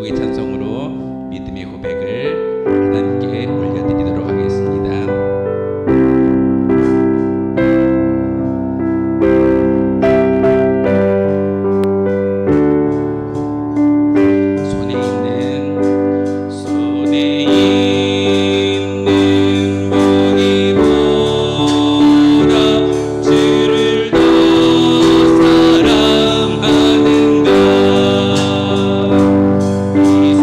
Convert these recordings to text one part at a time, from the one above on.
전국의 찬송으로 믿음의 고백을 하나님께 올려드리도록 하겠습니다. 이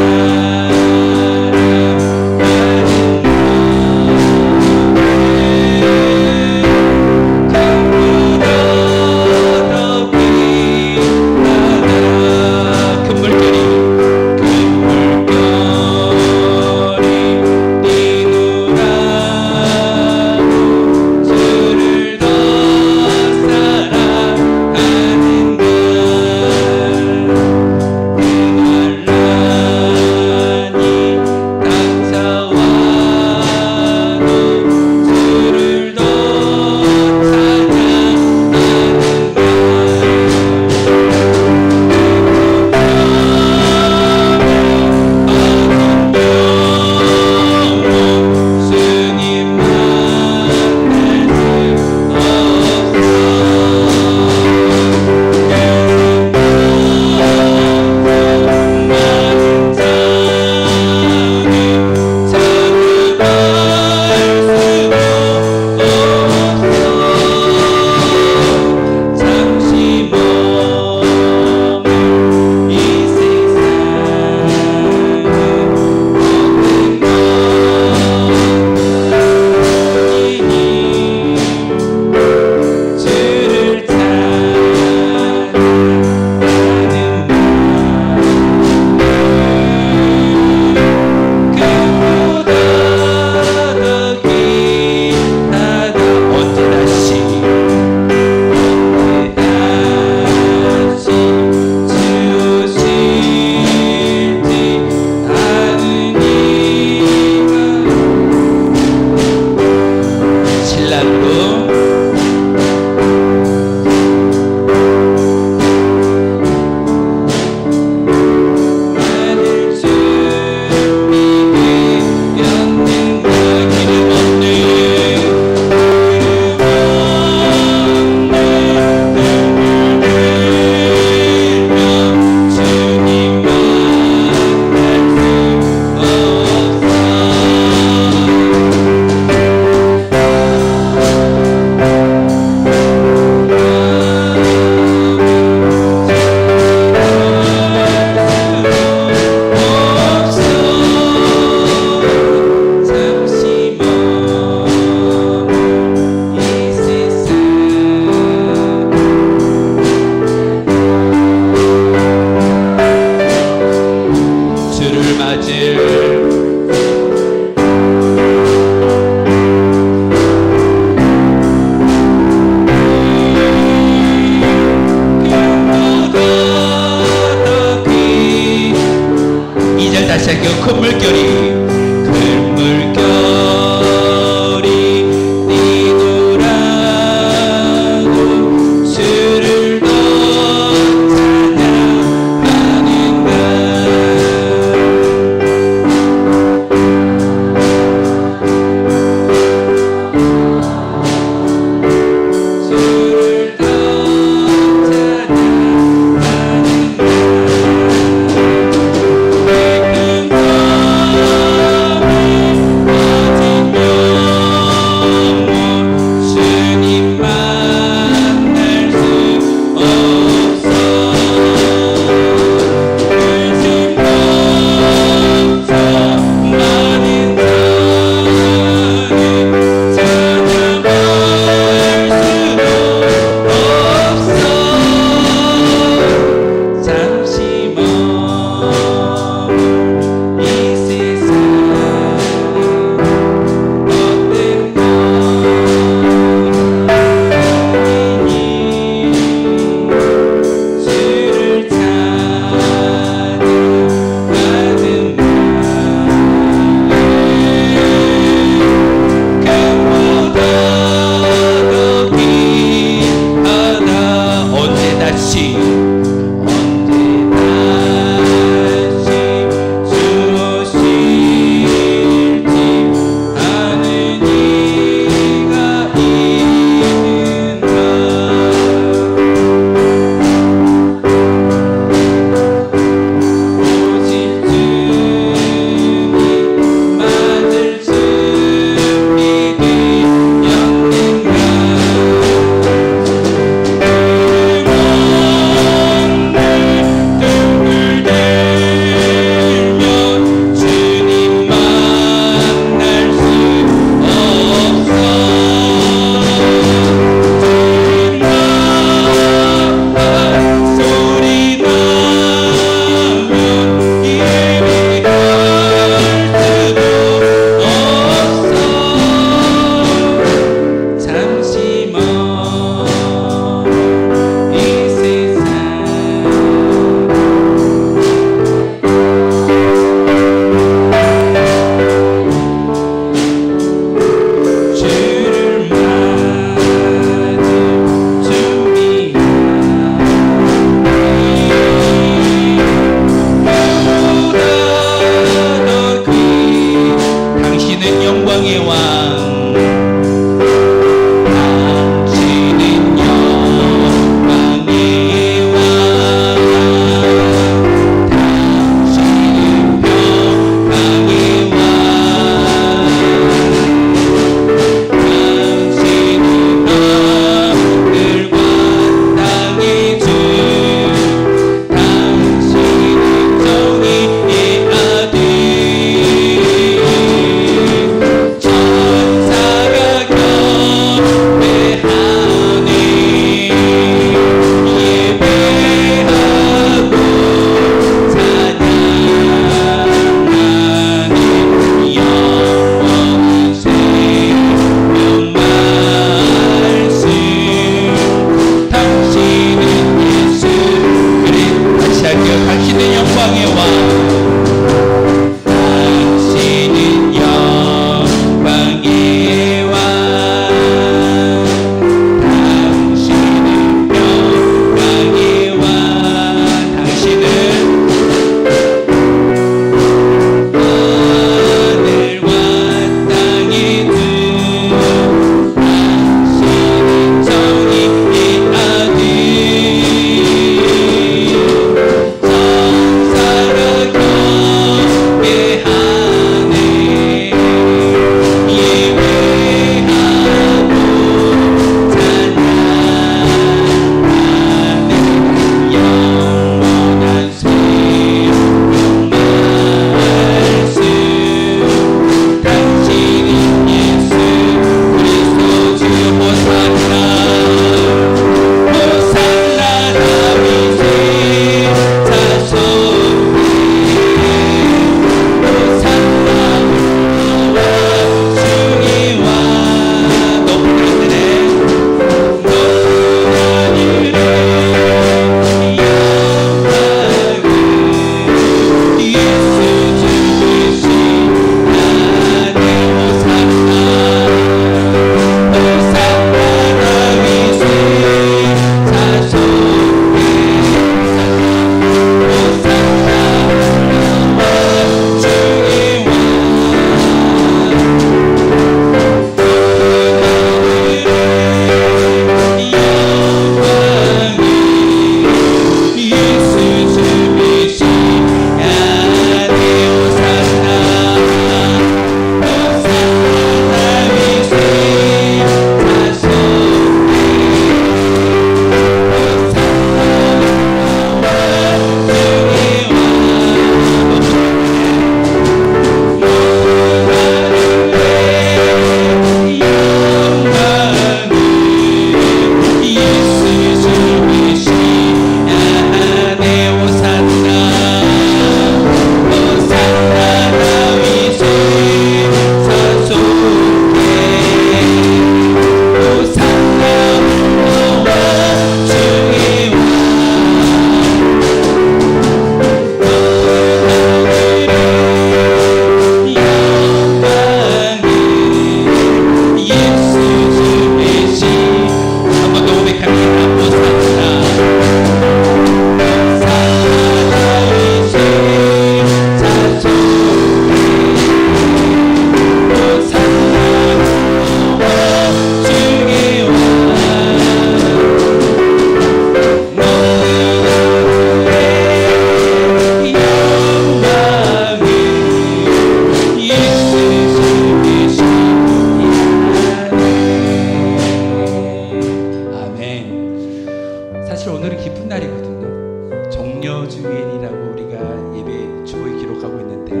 무녀주일이라고 우리가 예배 주보에 기록하고 있는데요.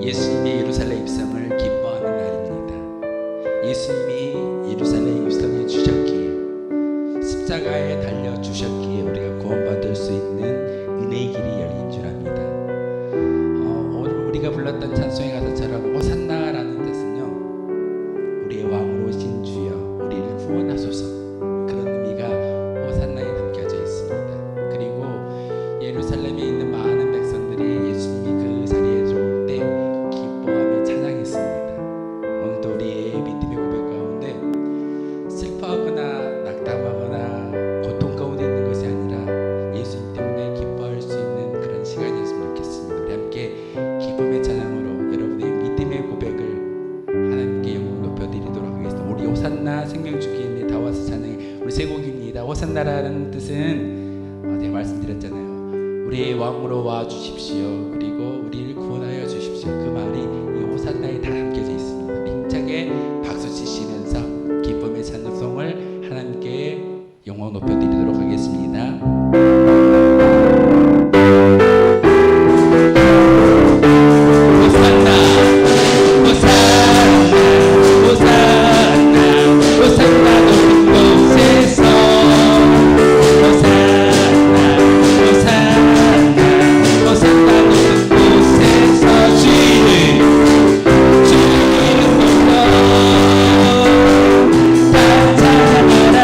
예수님의 예루살렘 입성을 기뻐하는 날입니다. 예수님이 예루살렘 입성해 주셨기에, 십자가에 달려 주셨기에 우리가 구원받을 수 있는 은혜의 길이 열린 줄 압니다. 오늘 우리가 불렀던 찬송의 가사처럼 호산나라는 뜻은요, 우리의 왕으로 오신 주여 우리를 구원하소서, 그런 의미가 호산나에 담겨져 있습니다. 그리고 예루살렘에 있는 많은 백성들이 예수님이 그 자리에 들어올 때 기뻐하며 찬양했습니다. 오늘도 우리의 믿음의 고백 가운데 슬퍼하거나 낙담하거나 고통 가운데 있는 것이 아니라 예수님 때문에 기뻐할 수 있는 그런 시간이었으면 좋겠습니다. 우리 함께 기쁨의 찬양으로 여러분의 믿음의 고백을 하나님께 영광 높여드리도록 하겠습니다. 우리 호산나 생명주기인의 다 와서 찬양해, 우리 세 곡입니다. 호산나라는 뜻은 제가 말씀드렸잖아요. 우리의 왕으로 와 주십시오. 그리고 우리를 구원하여 주십시오. 그 말이 이 호산나에 다 담겨져 있습니다. 힘차게 박수 치시면서 기쁨의 찬송을 하나님께 영광 높여드리도록 하겠습니다. 호산나 호산나 호산나 호산나 높은 곳에서 호산나 호산나 호산나 높은 곳에서 주의 이름으로 다 찬양하라.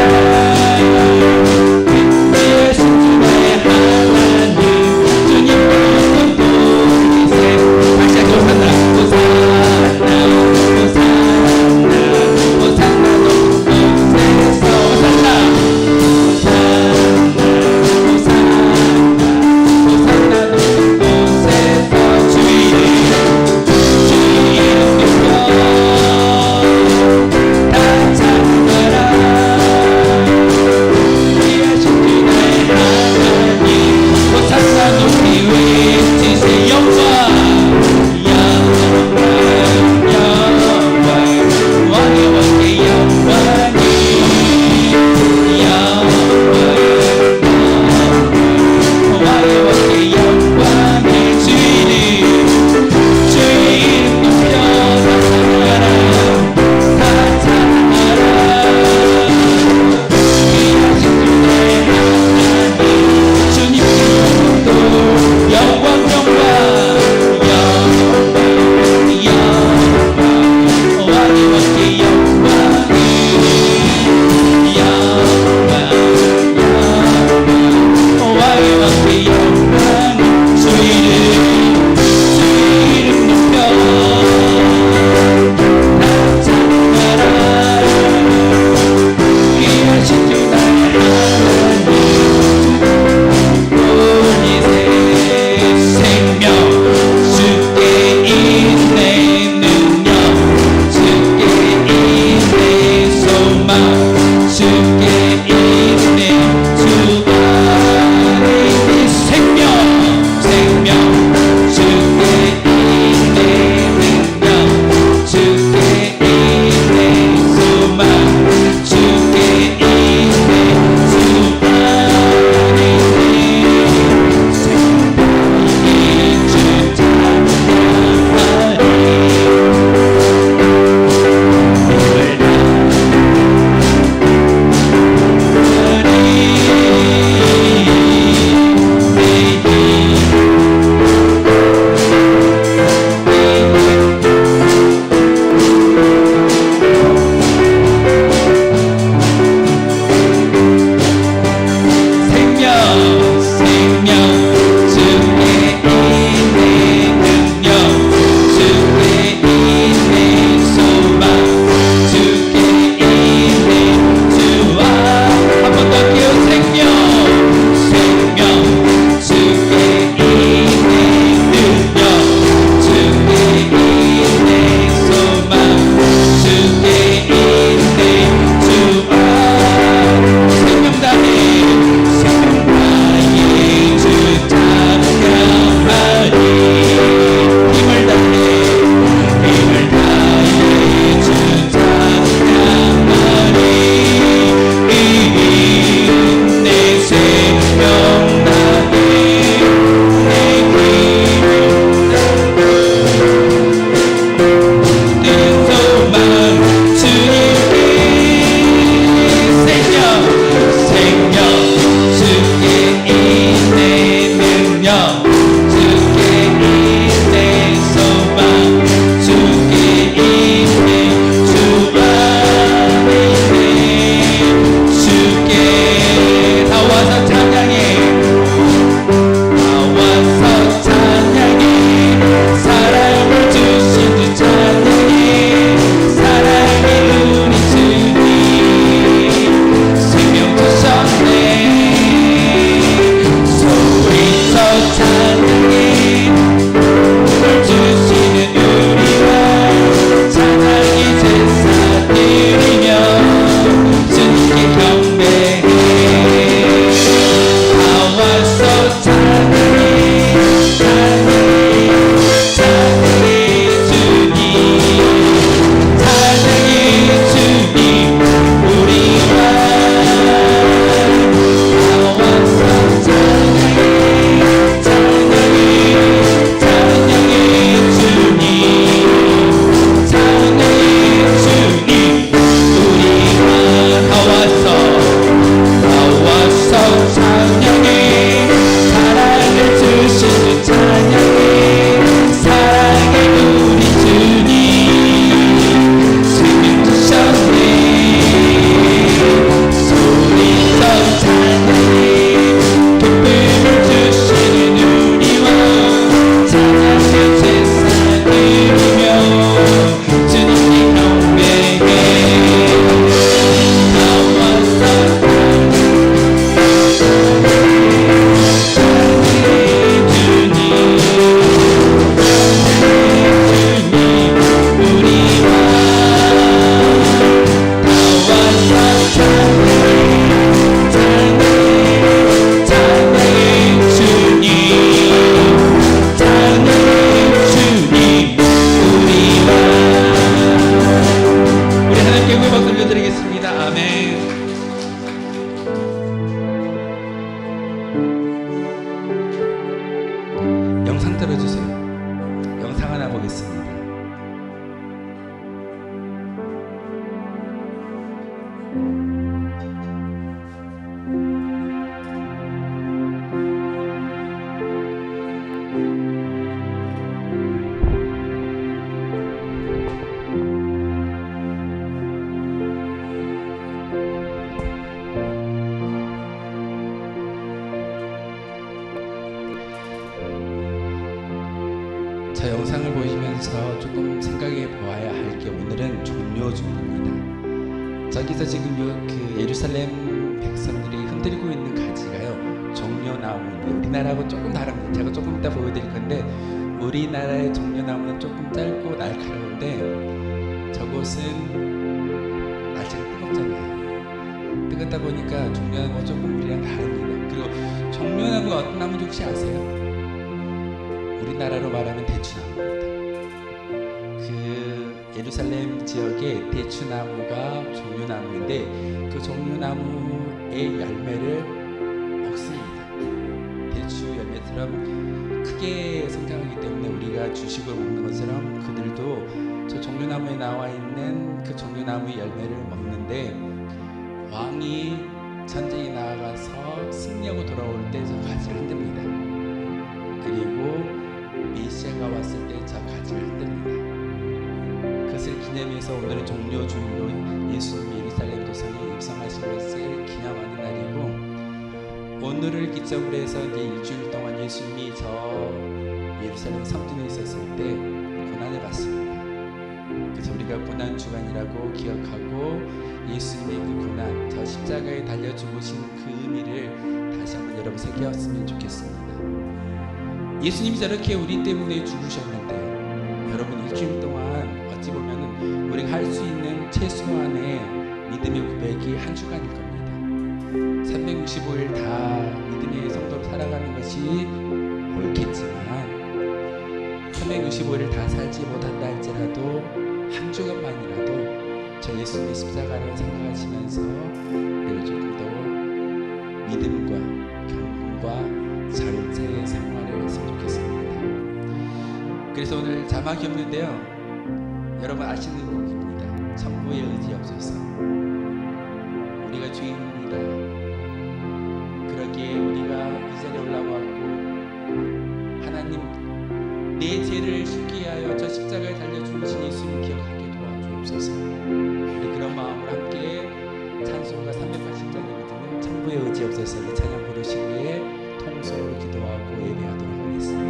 들어주세요. 영상 하나 보겠습니다. 저 영상을 보시면서 조금 생각해 보아야 할 게 오늘은 종료 중입니다. 저기서 지금 그 예루살렘 백성들이 흔들고 있는 가지가요, 종려나무인데 우리나라하고 조금 다릅니다. 제가 조금 이따 보여드릴 건데 우리나라의 종려나무는 조금 짧고 날카로운데 저곳은 날씨가 뜨겁잖아요. 뜨겁다 보니까 종려나무가 조금 우리랑 다릅니다. 그리고 종려나무가 어떤 나무인지 혹시 아세요? 우리나라로 말하면 대추나무입니다. 그 예루살렘 지역의 대추나무가 종려나무인데 그 종려나무의 열매를 먹습니다. 대추 열매처럼 크게 성장하기 때문에 우리가 주식을 먹는 것처럼 그들도 저 종려나무에 나와 있는 그 종려나무의 열매를 먹는데, 왕이 전쟁에 나아가서 승리하고 돌아올 때 저 가지를 흔듭니다. 그리고 메시아가 왔을 때 저 가지를 흔듭니다. 그것을 기념해서 오늘은 종려주일로 예수님이 예루살렘 도성에 입성하신 것을 기념하는 날이고, 오늘을 기점으로 해서 이제 일주일 동안 예수님이 저 예루살렘 성전에 있었을 때 고난을 받습니다. 그래서 우리가 고난 주간이라고 기억하고 예수님의 그 고난, 저 십자가에 달려 죽으신 그 의미를 다시 한번 여러분 새겼으면 좋겠습니다. 예수님이 저렇게 우리 때문에 죽으셨는데 여러분 일주일 동안 어찌 보면은 우리가 할 수 있는 최소한의 믿음의 고백이 한 주간일 겁니다. 365일 다 믿음의 성도로 살아가는 것이 옳겠지만 365일을 다 살지 못한다 할지라도 한 주간만이라도 저 예수님의 십자가를 생각하시면서 우리가 조금 더 믿음과 경건과 절제의 생활을 했으면 좋겠습니다. 그래서 오늘 자막이 없는데요, 여러분 아시는 곡입니다. 천부의 의지 없어서. 우리가 주인입니다. 그러기에 우리가 이 자리에 올라왔고 하나님, 내 죄를 쉽게 하여 저 십자가에 달려 죽으신 예수님 기억하게 도와주옵소서. 우리 그런 마음으로 함께 찬송가 380장이거든요. 천부의 의지 없어서 이 찬양 부르시기에 통성으로 기도하고 예배하도록 하겠습니다.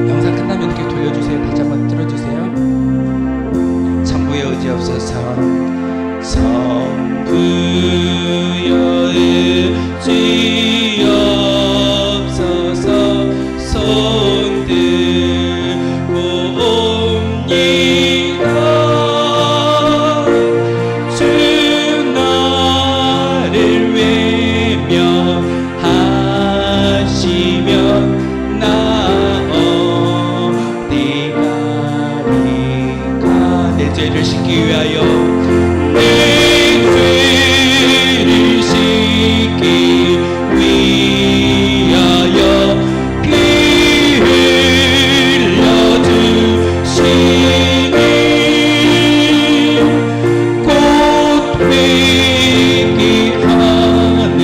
영상 끝나면 이렇게 돌려주세요. 다시 한번 들어주세요. 천부의 의지 없어서, 천부의 의지 없어서 손 들고 옵니다. 주 나를 외면하시면 나 어디 가리까. 내 죄를 씻기 위하여, 내 죄를 씻기 위하여 피 흘려주시니 곧 회개하는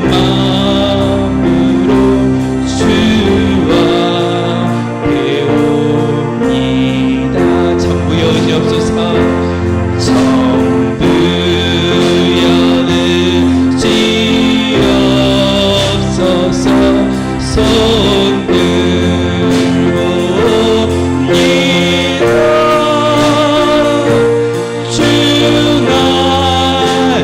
마음으로 주와 배웁니다. 천부의 의지 없어서, 천부의 의지 없어서 손 들고 옵니다. 주 나를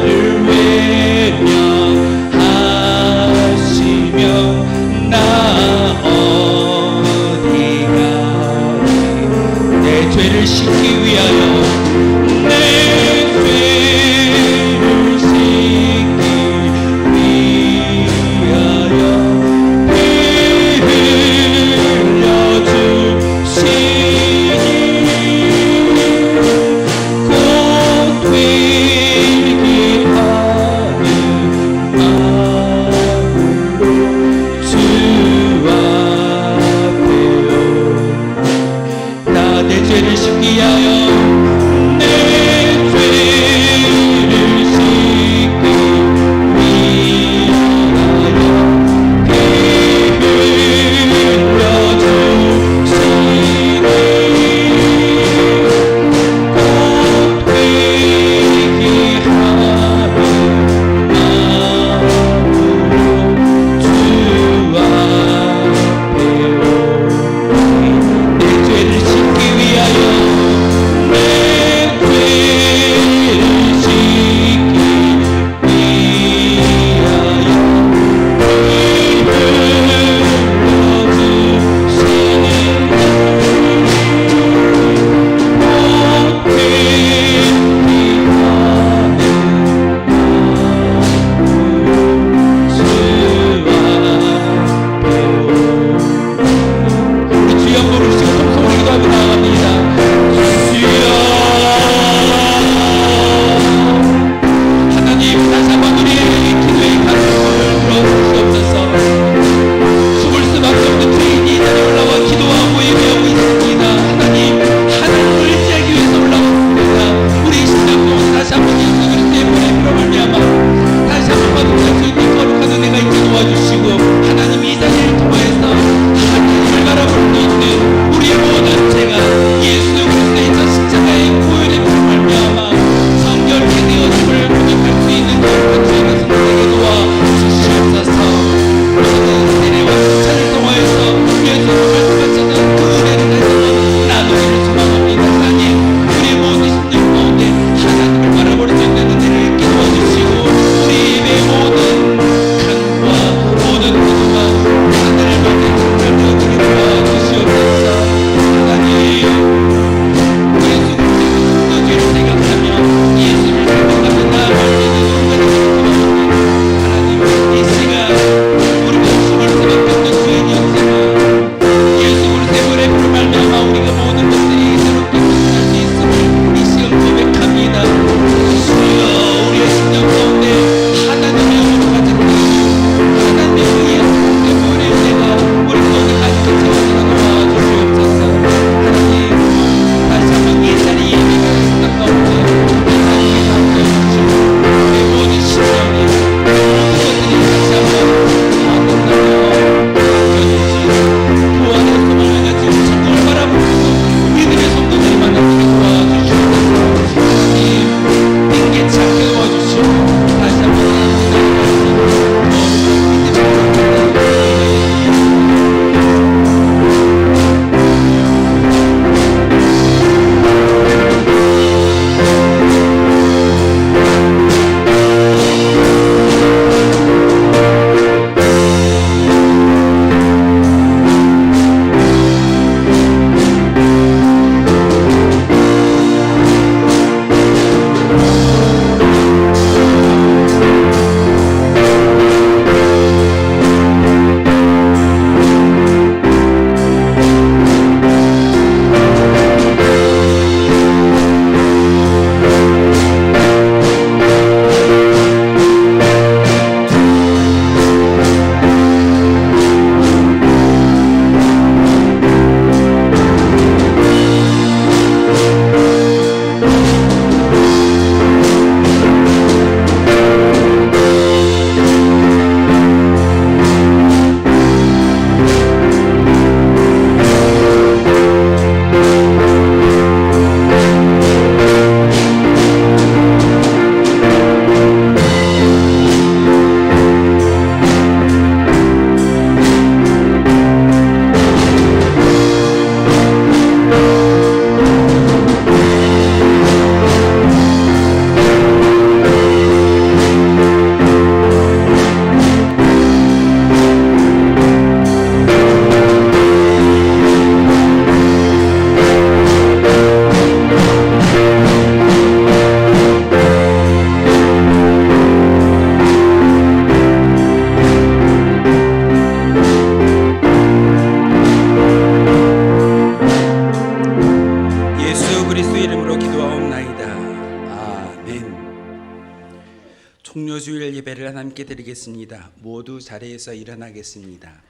종료주일 예배를 하나님께 드리겠습니다. 모두 자리에서 일어나겠습니다.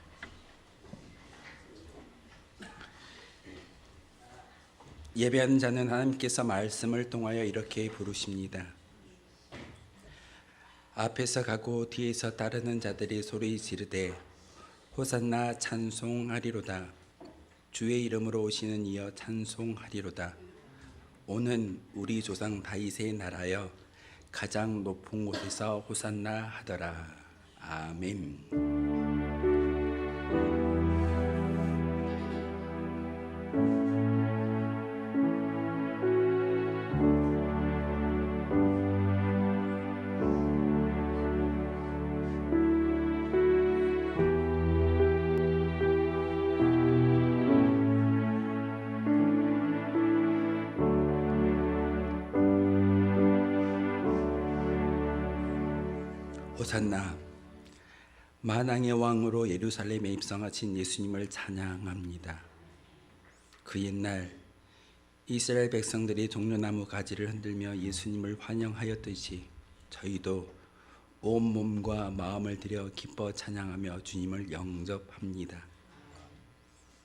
예배하는 자는 하나님께서 말씀을 통하여 이렇게 부르십니다. 앞에서 가고 뒤에서 따르는 자들이 소리 지르되 호산나 찬송하리로다. 주의 이름으로 오시는 이여 찬송하리로다. 오는 우리 조상 다윗의 나라여 가장 높은 곳에서 호산나 하더라. 아멘. 호산나. 만왕의 왕으로 예루살렘에 입성하신 예수님을 찬양합니다. 그 옛날 이스라엘 백성들이 종려나무 가지를 흔들며 예수님을 환영하였듯이 저희도 온 몸과 마음을 들여 기뻐 찬양하며 주님을 영접합니다.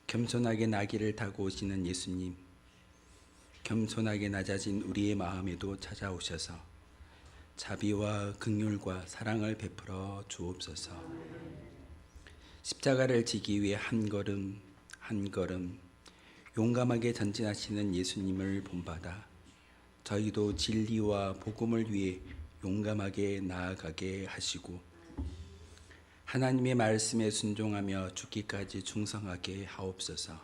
겸손하게 나귀를 타고 오시는 예수님, 겸손하게 낮아진 우리의 마음에도 찾아오셔서 자비와 긍휼과 사랑을 베풀어 주옵소서. 십자가를 지기 위해 한 걸음 한 걸음 용감하게 전진하시는 예수님을 본받아 저희도 진리와 복음을 위해 용감하게 나아가게 하시고 하나님의 말씀에 순종하며 죽기까지 충성하게 하옵소서.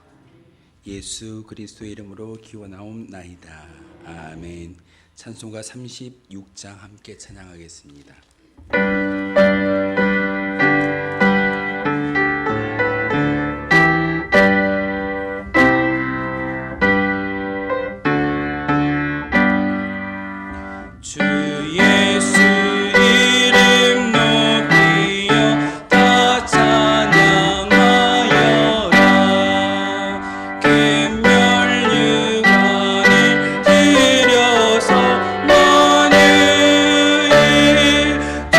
예수 그리스도의 이름으로 기원하옵나이다. 아멘. 찬송가 36장 함께 찬양하겠습니다. 주 예수 이름 높이여 다 찬양하여라. 계멸 육안을 들여서 만유의 주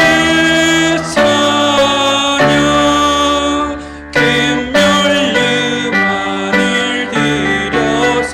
찬양. 계멸 육안을 들여서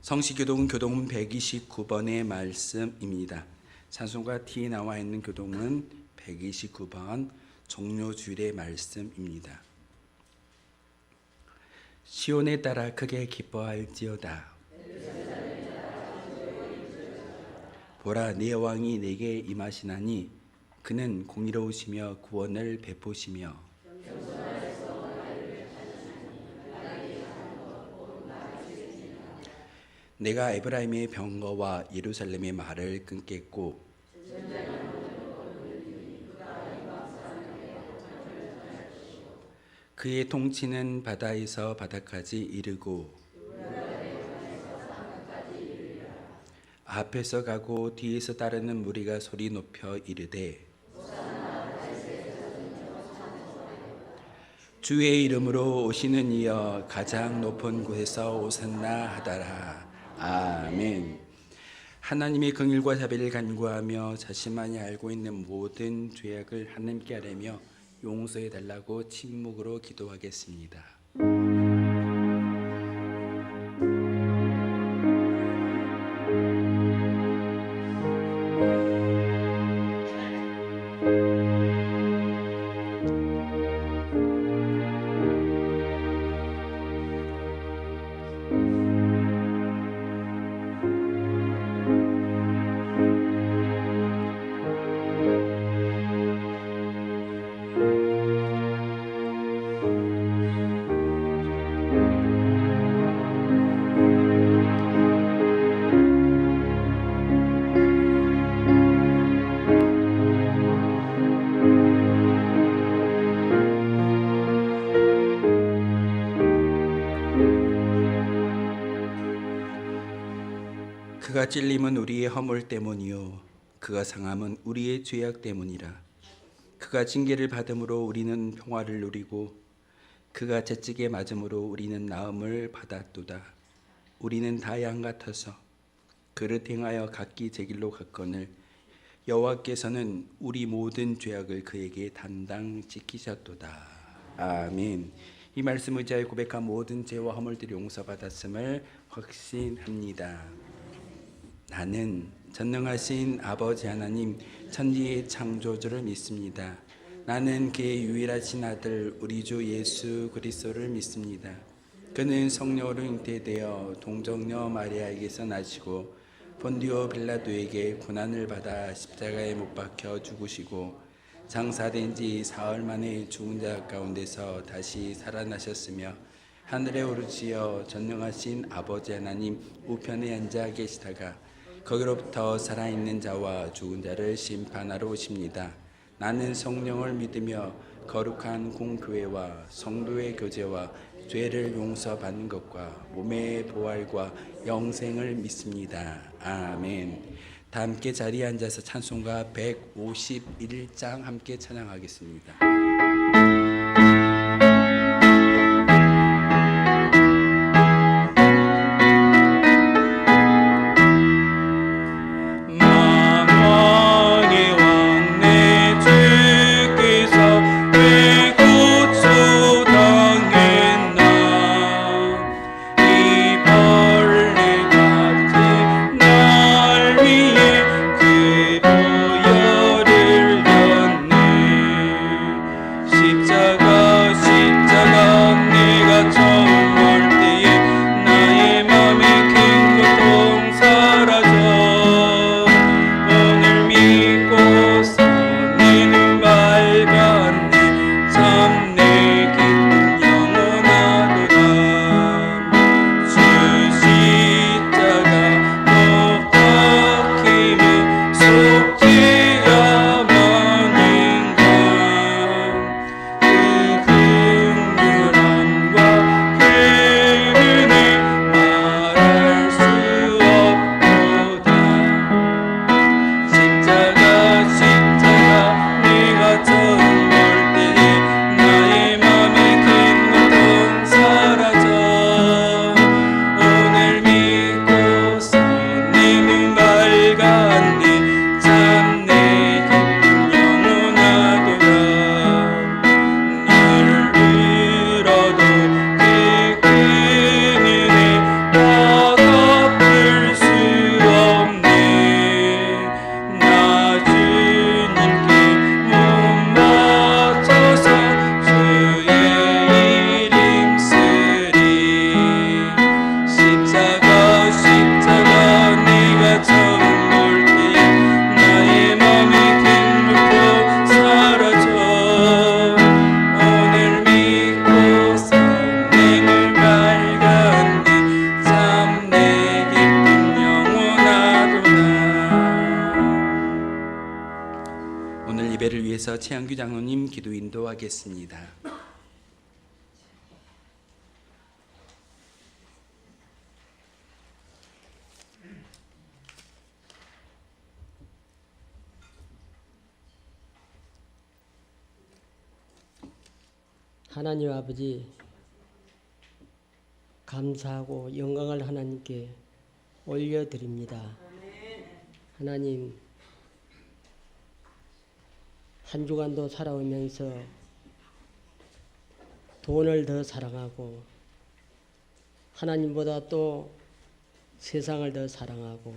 성시교동 교동 129번의 말씀입니다. 찬송가 T에 나와 있는 교동은 129번 종료주일의 말씀입니다. 시온에 따라 크게 기뻐할지어다. 보라, 네 왕이 내게 임하시나니 그는 공의로우시며 구원을 베푸시며 내가 에브라임의 병거와 예루살렘의 말을 끊겠고 그의 통치는 바다에서 바다까지 이르고 앞에서 가고 뒤에서 따르는 무리가 소리 높여 이르되 주의 이름으로 오시는 이여 가장 높은 곳에서 오산나 하다라. 아멘. 하나님의 긍휼과 자비를 간구하며 자신만이 알고 있는 모든 죄악을 하나님께 아뢰며 용서해 달라고 침묵으로 기도하겠습니다. 그가 찔림은 우리의 허물 때문이요 그가 상함은 우리의 죄악 때문이라. 그가 징계를 받음으로 우리는 평화를 누리고 그가 채찍에 맞음으로 우리는 나음을 받았도다. 우리는 다 양 같아서 그를 행하여 각기 제 길로 갔거늘 여호와께서는 우리 모든 죄악을 그에게 단당 지키셨도다. 아멘. 이 말씀 의지하여 고백한 모든 죄와 허물들이 용서받았음을 확신합니다. 나는 전능하신 아버지 하나님 천지의 창조주를 믿습니다. 나는 그의 유일하신 아들 우리 주 예수 그리스도를 믿습니다. 그는 성령으로 잉태되어 동정녀 마리아에게서 나시고 본디오 빌라도에게 고난을 받아 십자가에 못 박혀 죽으시고 장사된 지 사흘 만에 죽은 자 가운데서 다시 살아나셨으며 하늘에 오르시어 전능하신 아버지 하나님 우편에 앉아 계시다가 거기로부터 살아있는 자와 죽은 자를 심판하러 오십니다. 나는 성령을 믿으며 거룩한 공교회와 성도의 교제와 죄를 용서받는 것과 몸의 부활과 영생을 믿습니다. 아멘. 다 함께 자리에 앉아서 찬송가 151장 함께 찬양하겠습니다. 최양규 장로님 기도 인도하겠습니다. 하나님 아버지, 감사하고 영광을 하나님께 올려드립니다. 하나님, 한 주간도 살아오면서 돈을 더 사랑하고 하나님보다 또 세상을 더 사랑하고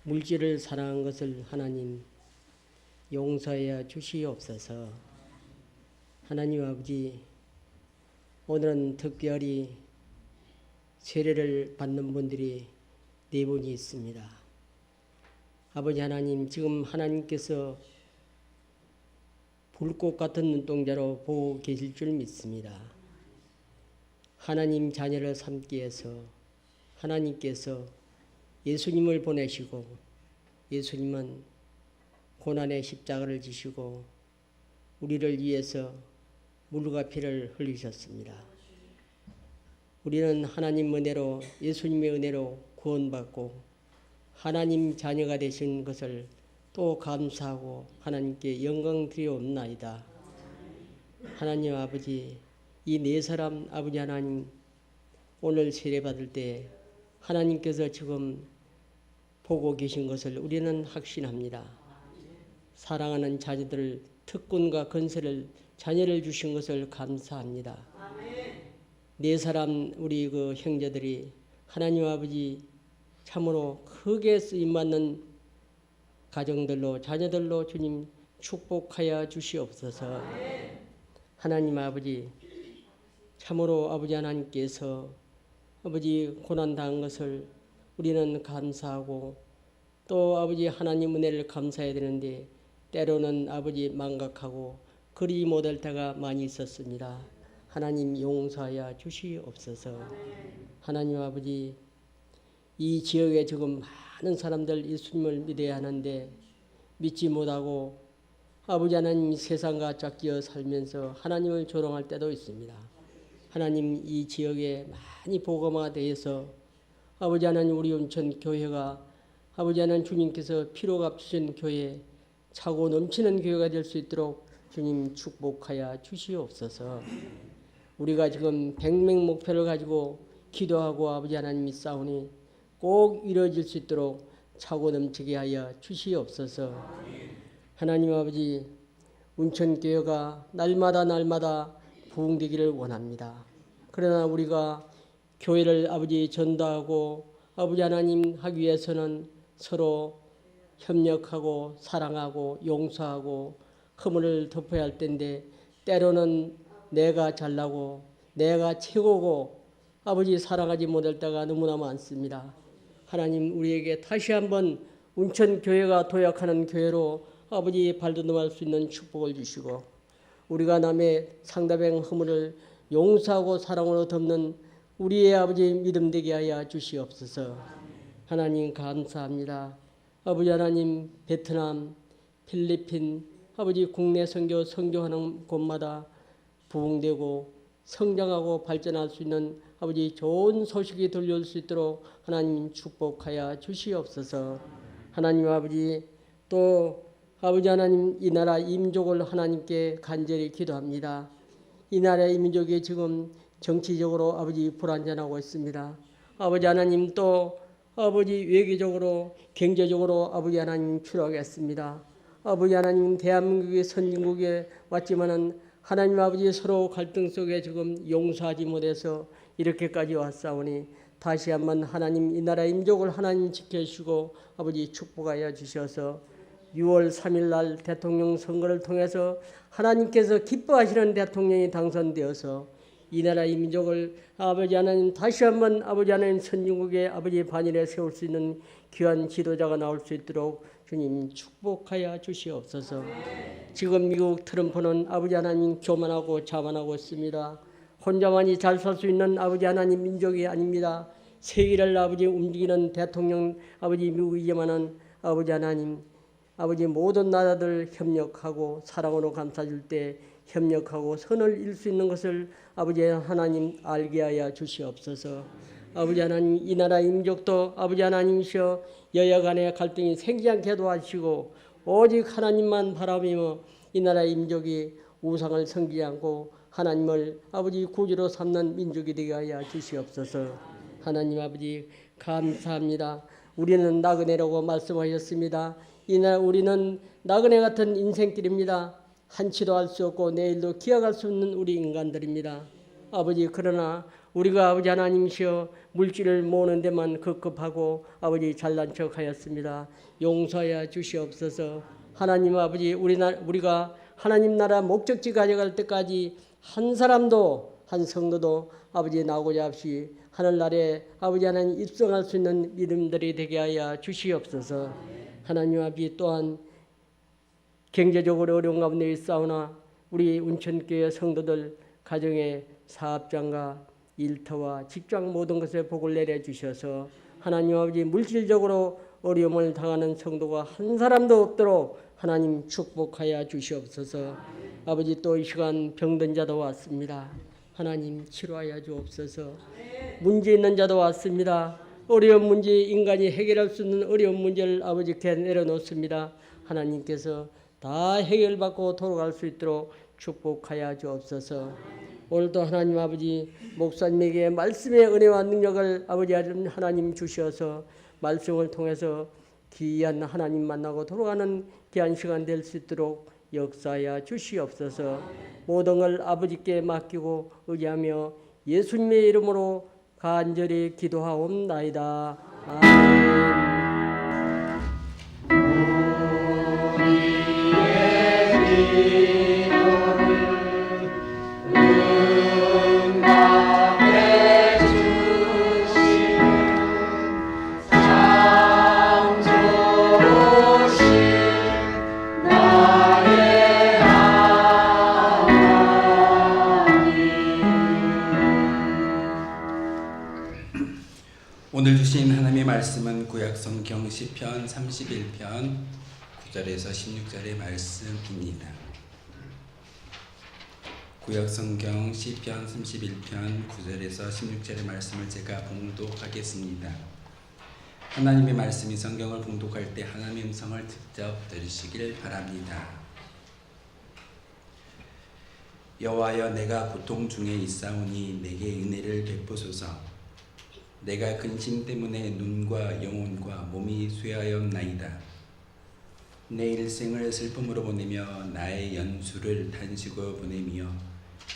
물질을 사랑한 것을 하나님 용서해 주시옵소서. 하나님 아버지, 오늘은 특별히 세례를 받는 분들이 4분이 있습니다. 아버지 하나님, 지금 하나님께서 불꽃 같은 눈동자로 보고 계실 줄 믿습니다. 하나님 자녀를 삼기 위해서 하나님께서 예수님을 보내시고 예수님은 고난의 십자가를 지시고 우리를 위해서 물과 피를 흘리셨습니다. 우리는 하나님 은혜로 예수님의 은혜로 구원받고 하나님 자녀가 되신 것을 또 감사하고 하나님께 영광 드리옵나이다. 하나님 아버지, 이 4사람 아버지 하나님 오늘 세례받을 때 하나님께서 지금 보고 계신 것을 우리는 확신합니다. 사랑하는 자녀들 특권과 건설을 자녀를 주신 것을 감사합니다. 4사람 우리 그 형제들이 하나님 아버지 참으로 크게 쓰임받는 가정들로 자녀들로 주님 축복하여 주시옵소서. 하나님 아버지, 참으로 아버지 하나님께서 아버지 고난당한 것을 우리는 감사하고 또 아버지 하나님 은혜를 감사해야 되는데 때로는 아버지 망각하고 그리 못할 때가 많이 있었습니다. 하나님 용서하여 주시옵소서. 하나님 아버지, 이 지역에 지금 많은 사람들 예수님을 믿어야 하는데 믿지 못하고 아버지 하나님 세상과 짝지어 살면서 하나님을 조롱할 때도 있습니다. 하나님, 이 지역에 많이 복음화가 되어서 아버지 하나님 우리 온천 교회가 아버지 하나님 주님께서 피로 값주신 교회, 차고 넘치는 교회가 될 수 있도록 주님 축복하여 주시옵소서. 우리가 지금 백명 목표를 가지고 기도하고 아버지 하나님이 싸우니 꼭 이루어질 수 있도록 차고 넘치게 하여 주시옵소서. 하나님 아버지, 운천교회가 날마다 부흥되기를 원합니다. 그러나 우리가 교회를 아버지 전도하고 아버지 하나님 하기 위해서는 서로 협력하고 사랑하고 용서하고 허물을 덮어야 할 텐데 때로는 내가 잘나고 내가 최고고 아버지 사랑하지 못할 때가 너무나 많습니다. 하나님, 우리에게 다시 한번 운천교회가 도약하는 교회로 아버지 발돋움할 수 있는 축복을 주시고 우리가 남의 상대방 허물을 용서하고 사랑으로 덮는 우리의 아버지 믿음 되게 하여 주시옵소서. 하나님 감사합니다. 아버지 하나님, 베트남, 필리핀 아버지 국내 선교 성교하는 곳마다 부흥되고 성장하고 발전할 수 있는 아버지 좋은 소식이 들려올 수 있도록 하나님 축복하여 주시옵소서. 하나님 아버지, 또 아버지 하나님, 이 나라 이민족을 하나님께 간절히 기도합니다. 이 나라의 이민족이 지금 정치적으로 아버지 불안전하고 있습니다. 아버지 하나님, 또 아버지 외교적으로 경제적으로 아버지 하나님 필요하겠습니다. 아버지 하나님, 대한민국의 선진국에 왔지만은 하나님 아버지 서로 갈등 속에 지금 용서하지 못해서 이렇게까지 왔사오니 다시 한번 하나님 이 나라 민족을 하나님 지켜주시고 아버지 축복하여 주셔서 6월 3일 날 대통령 선거를 통해서 하나님께서 기뻐하시는 대통령이 당선되어서 이 나라 이 민족을 아버지 하나님 다시 한번 아버지 하나님 선진국의 아버지 반열에 세울 수 있는 귀한 지도자가 나올 수 있도록 주님 축복하여 주시옵소서. 지금 미국 트럼프는 아버지 하나님 교만하고 자만하고 있습니다. 혼자만이 잘 살 수 있는 아버지 하나님 민족이 아닙니다. 세계를 아버지 움직이는 대통령 아버지 미국이지만은 아버지 하나님 아버지 모든 나라들 협력하고 사랑으로 감싸줄 때 협력하고 선을 이룰 수 있는 것을 아버지 하나님 알게 하여 주시옵소서. 아버지 하나님 이 나라 민족도 아버지 하나님이시여 여야 간의 갈등이 생기지 않게 도와주시고 오직 하나님만 바라보며 이 나라 민족이 우상을 섬기지 않고 하나님을 아버지 구주로 삼는 민족이 되게 하여 주시옵소서. 하나님 아버지 감사합니다. 우리는 나그네라고 말씀하셨습니다. 이날 우리는 나그네 같은 인생길입니다. 한치도 알 수 없고 내일도 기약할 수 없는 우리 인간들입니다. 아버지 그러나 우리가 아버지 하나님이시여 물질을 모으는 데만 급급하고 아버지 잘난 척하였습니다. 용서하여 주시옵소서. 하나님 아버지 우리가 하나님 나라 목적지 가져갈 때까지 한 사람도 한 성도도 아버지 나오고자 없이 하늘나라에 아버지 하나님 입성할 수 있는 믿음들이 되게 하여 주시옵소서. 하나님 아버지 또한 경제적으로 어려운 가운데 있사오나 우리 운천교회 성도들 가정의 사업장과 일터와 직장 모든 것에 복을 내려주셔서 하나님 아버지 물질적으로 어려움을 당하는 성도가 한 사람도 없도록 하나님 축복하여 주시옵소서. 아버지 또 이 시간 병든 자도 왔습니다. 하나님 치료하여 주옵소서. 문제 있는 자도 왔습니다. 어려운 문제 인간이 해결할 수 있는 어려운 문제를 아버지께 내려놓습니다. 하나님께서 다 해결받고 돌아갈 수 있도록 축복하여 주옵소서. 오늘도 하나님 아버지 목사님에게 말씀의 은혜와 능력을 아버지 하나님 주셔서 말씀을 통해서 귀한 하나님 만나고 돌아가는 귀한 시간 될 수 있도록 역사하여 주시옵소서. 모든 걸 아버지께 맡기고 의지하며 예수님의 이름으로 간절히 기도하옵나이다. 아멘. 오늘 주신 하나님의 말씀은 구약성경 시편 31편 9절에서 16절의 말씀입니다. 구약성경 시편 31편 9절에서 16절의 말씀을 제가 봉독하겠습니다. 하나님의 말씀이 성경을 봉독할 때 하나님의 음성을 직접 들으시길 바랍니다. 여호와여 내가 고통 중에 있사오니 내게 은혜를 베푸소서. 내가 근심 때문에 눈과 영혼과 몸이 쇠하였나이다. 내 일생을 슬픔으로 보내며 나의 연수를 탄식으로 보내며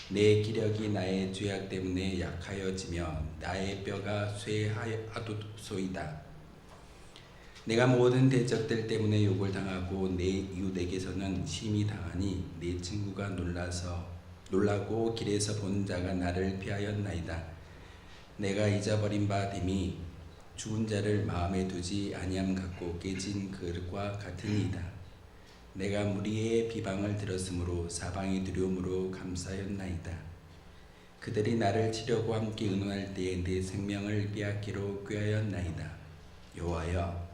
내 기력이 나의 죄악 때문에 약하여지며 나의 뼈가 쇠하도소이다. 내가 모든 대적들 때문에 욕을 당하고 내 이웃에게서는 심히 당하니 내 친구가 놀라고 길에서 본 자가 나를 피하였나이다. 내가 잊어버린 바 됨이 죽은 자를 마음에 두지 아니함 같고 깨진 그릇과 같으니이다. 내가 무리의 비방을 들었으므로 사방이 두려움으로 감사였나이다. 그들이 나를 치려고 함께 의논할 때에 내 생명을 빼앗기로 꾀하였나이다. 여호와여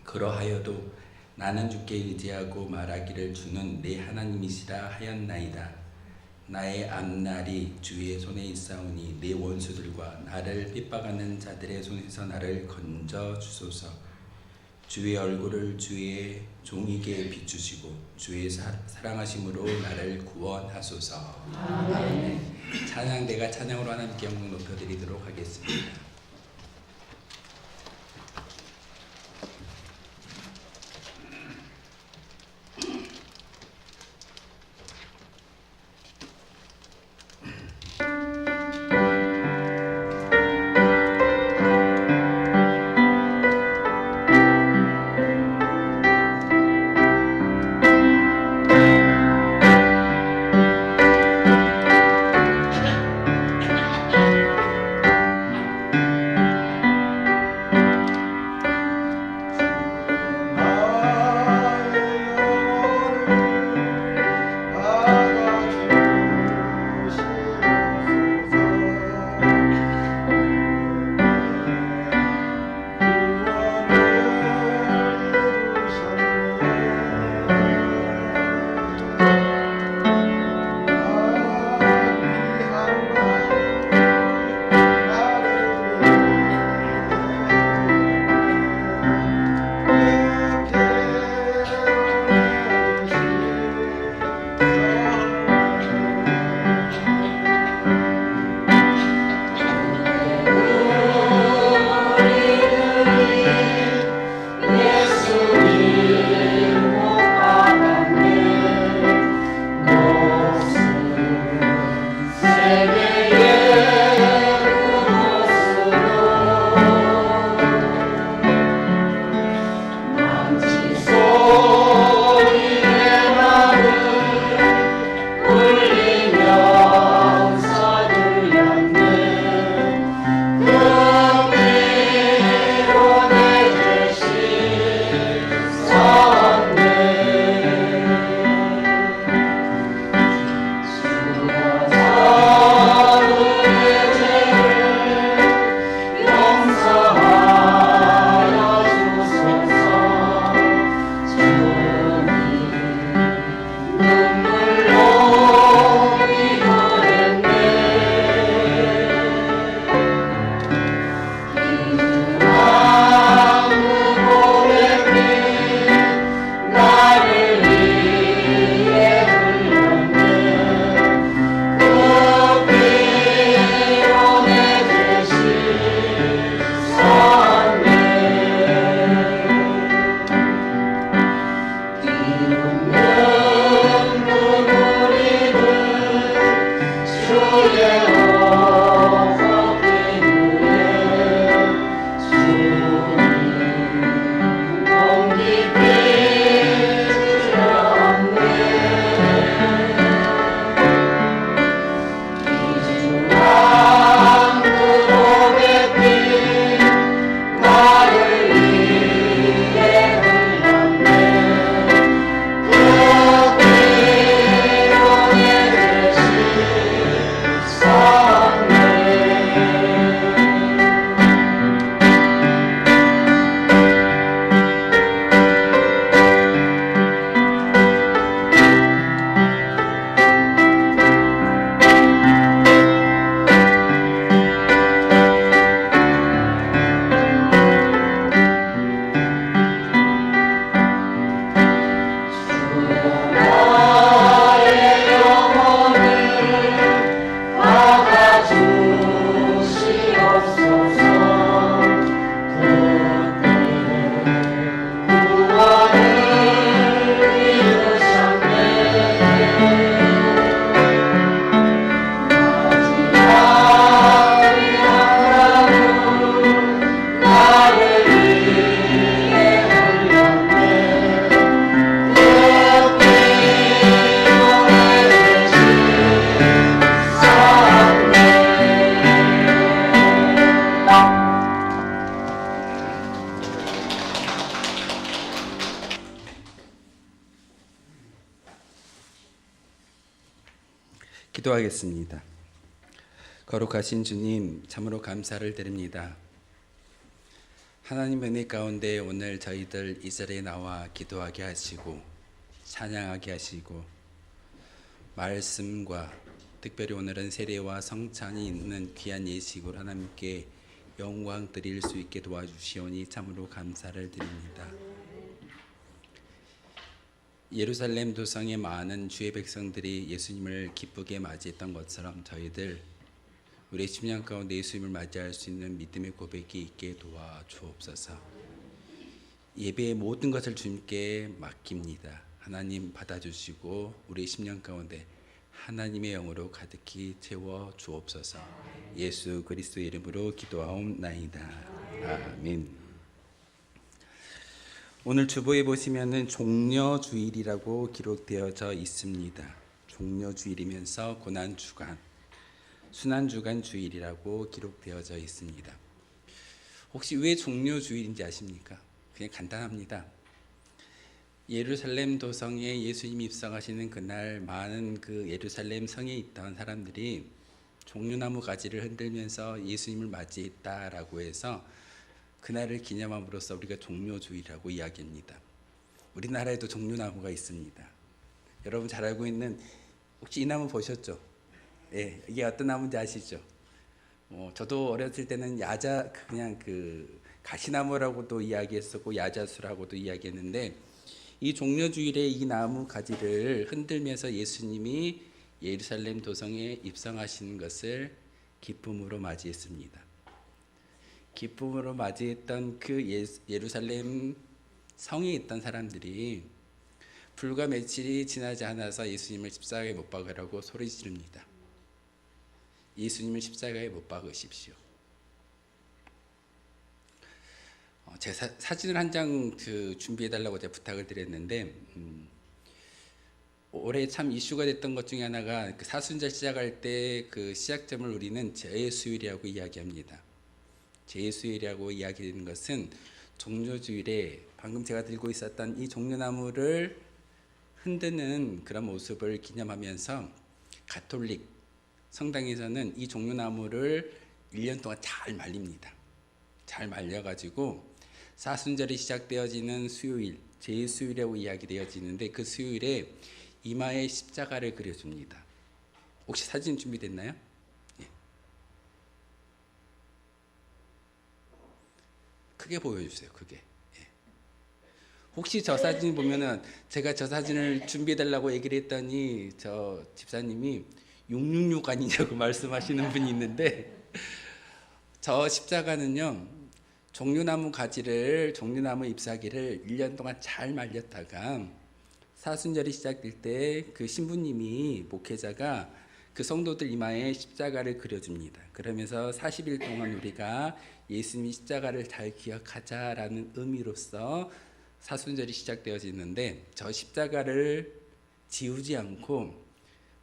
그러하여도 나는 주께 의지하고 말하기를 주는 내 하나님이시라 하였나이다. 나의 앞날이 주의 손에 있사오니 내 원수들과 나를 핍박하는 자들의 손에서 나를 건져 주소서. 주의 얼굴을 주의 종에게 비추시고 주의 사랑하심으로 나를 구원하소서. 아멘. 찬양 내가 찬양으로 하나님께 영광 높여드리도록 하겠습니다. 기도하겠습니다. 거룩하신 주님, 참으로 감사를 드립니다. 하나님 은혜 가운데 오늘 저희들 이 자리에 나와 기도하게 하시고 찬양하게 하시고 말씀과 특별히 오늘은 세례와 성찬이 있는 귀한 예식으로 하나님께 영광 드릴 수 있게 도와주시오니 참으로 감사를 드립니다. 예루살렘 도성의 많은 주의 백성들이 예수님을 기쁘게 맞이했던 것처럼 저희들 우리 심령 가운데 예수님을 맞이할 수 있는 믿음의 고백이 있게 도와주옵소서. 예배의 모든 것을 주님께 맡깁니다. 하나님 받아주시고 우리 심령 가운데 하나님의 영으로 가득히 채워 주옵소서. 예수 그리스도의 이름으로 기도하옵나이다. 아멘. 오늘 주보에 보시면은 종려주일이라고 기록되어져 있습니다. 종려주일이면서 고난주간, 순환주간 주일이라고 기록되어져 있습니다. 혹시 왜 종려주일인지 아십니까? 그냥 간단합니다. 예루살렘 도성에 예수님이 입성하시는 그날 많은 그 예루살렘 성에 있던 사람들이 종려나무 가지를 흔들면서 예수님을 맞이했다라고 해서 그날을 기념함으로써 우리가 종려주일이라고 이야기합니다. 우리나라에도 종려나무가 있습니다. 여러분 잘 알고 있는 혹시 이 나무 보셨죠? 예, 이게 어떤 나무인지 아시죠? 저도 어렸을 때는 그냥 그 가시나무라고도 이야기했었고 야자수라고도 이야기했는데 이 종려주일에 이 나무 가지를 흔들면서 예수님이 예루살렘 도성에 입성하시는 것을 기쁨으로 맞이했습니다. 기쁨으로 맞이했던 그 예루살렘 성에 있던 사람들이 불과 며칠이 지나지 않아서 예수님을 십자가에 못 박으라고 소리 지릅니다. 예수님을 십자가에 못 박으십시오. 제 사진을 한 장 준비해달라고 제가 부탁을 드렸는데 올해 참 이슈가 됐던 것 중에 하나가 그 사순절 시작할 때 그 시작점을 우리는 제수일이라고 이야기합니다. 제수일이라고 이야기하는 것은 종려주일에 방금 제가 들고 있었던 이 종려나무를 흔드는 그런 모습을 기념하면서 가톨릭 성당에서는 이 종려나무를 1년 동안 잘 말립니다. 잘 말려가지고 사순절이 시작되어지는 수요일, 제수일이라고 이야기되어지는데 그 수요일에 이마에 십자가를 그려줍니다. 혹시 사진 준비됐나요? 크게 보여주세요. 크게. 예. 혹시 저 사진 보면은 제가 저 사진을 준비해달라고 얘기를 했더니 저 집사님이 666 아니냐고 말씀하시는 분이 있는데 저 십자가는요 종려나무 잎사귀를 1년 동안 잘 말렸다가 사순절이 시작될 때 그 신부님이 목회자가 그 성도들 이마에 십자가를 그려줍니다. 그러면서 40일 동안 우리가 예수님이 십자가를 잘 기억하자라는 의미로서 사순절이 시작되어지는데 저 십자가를 지우지 않고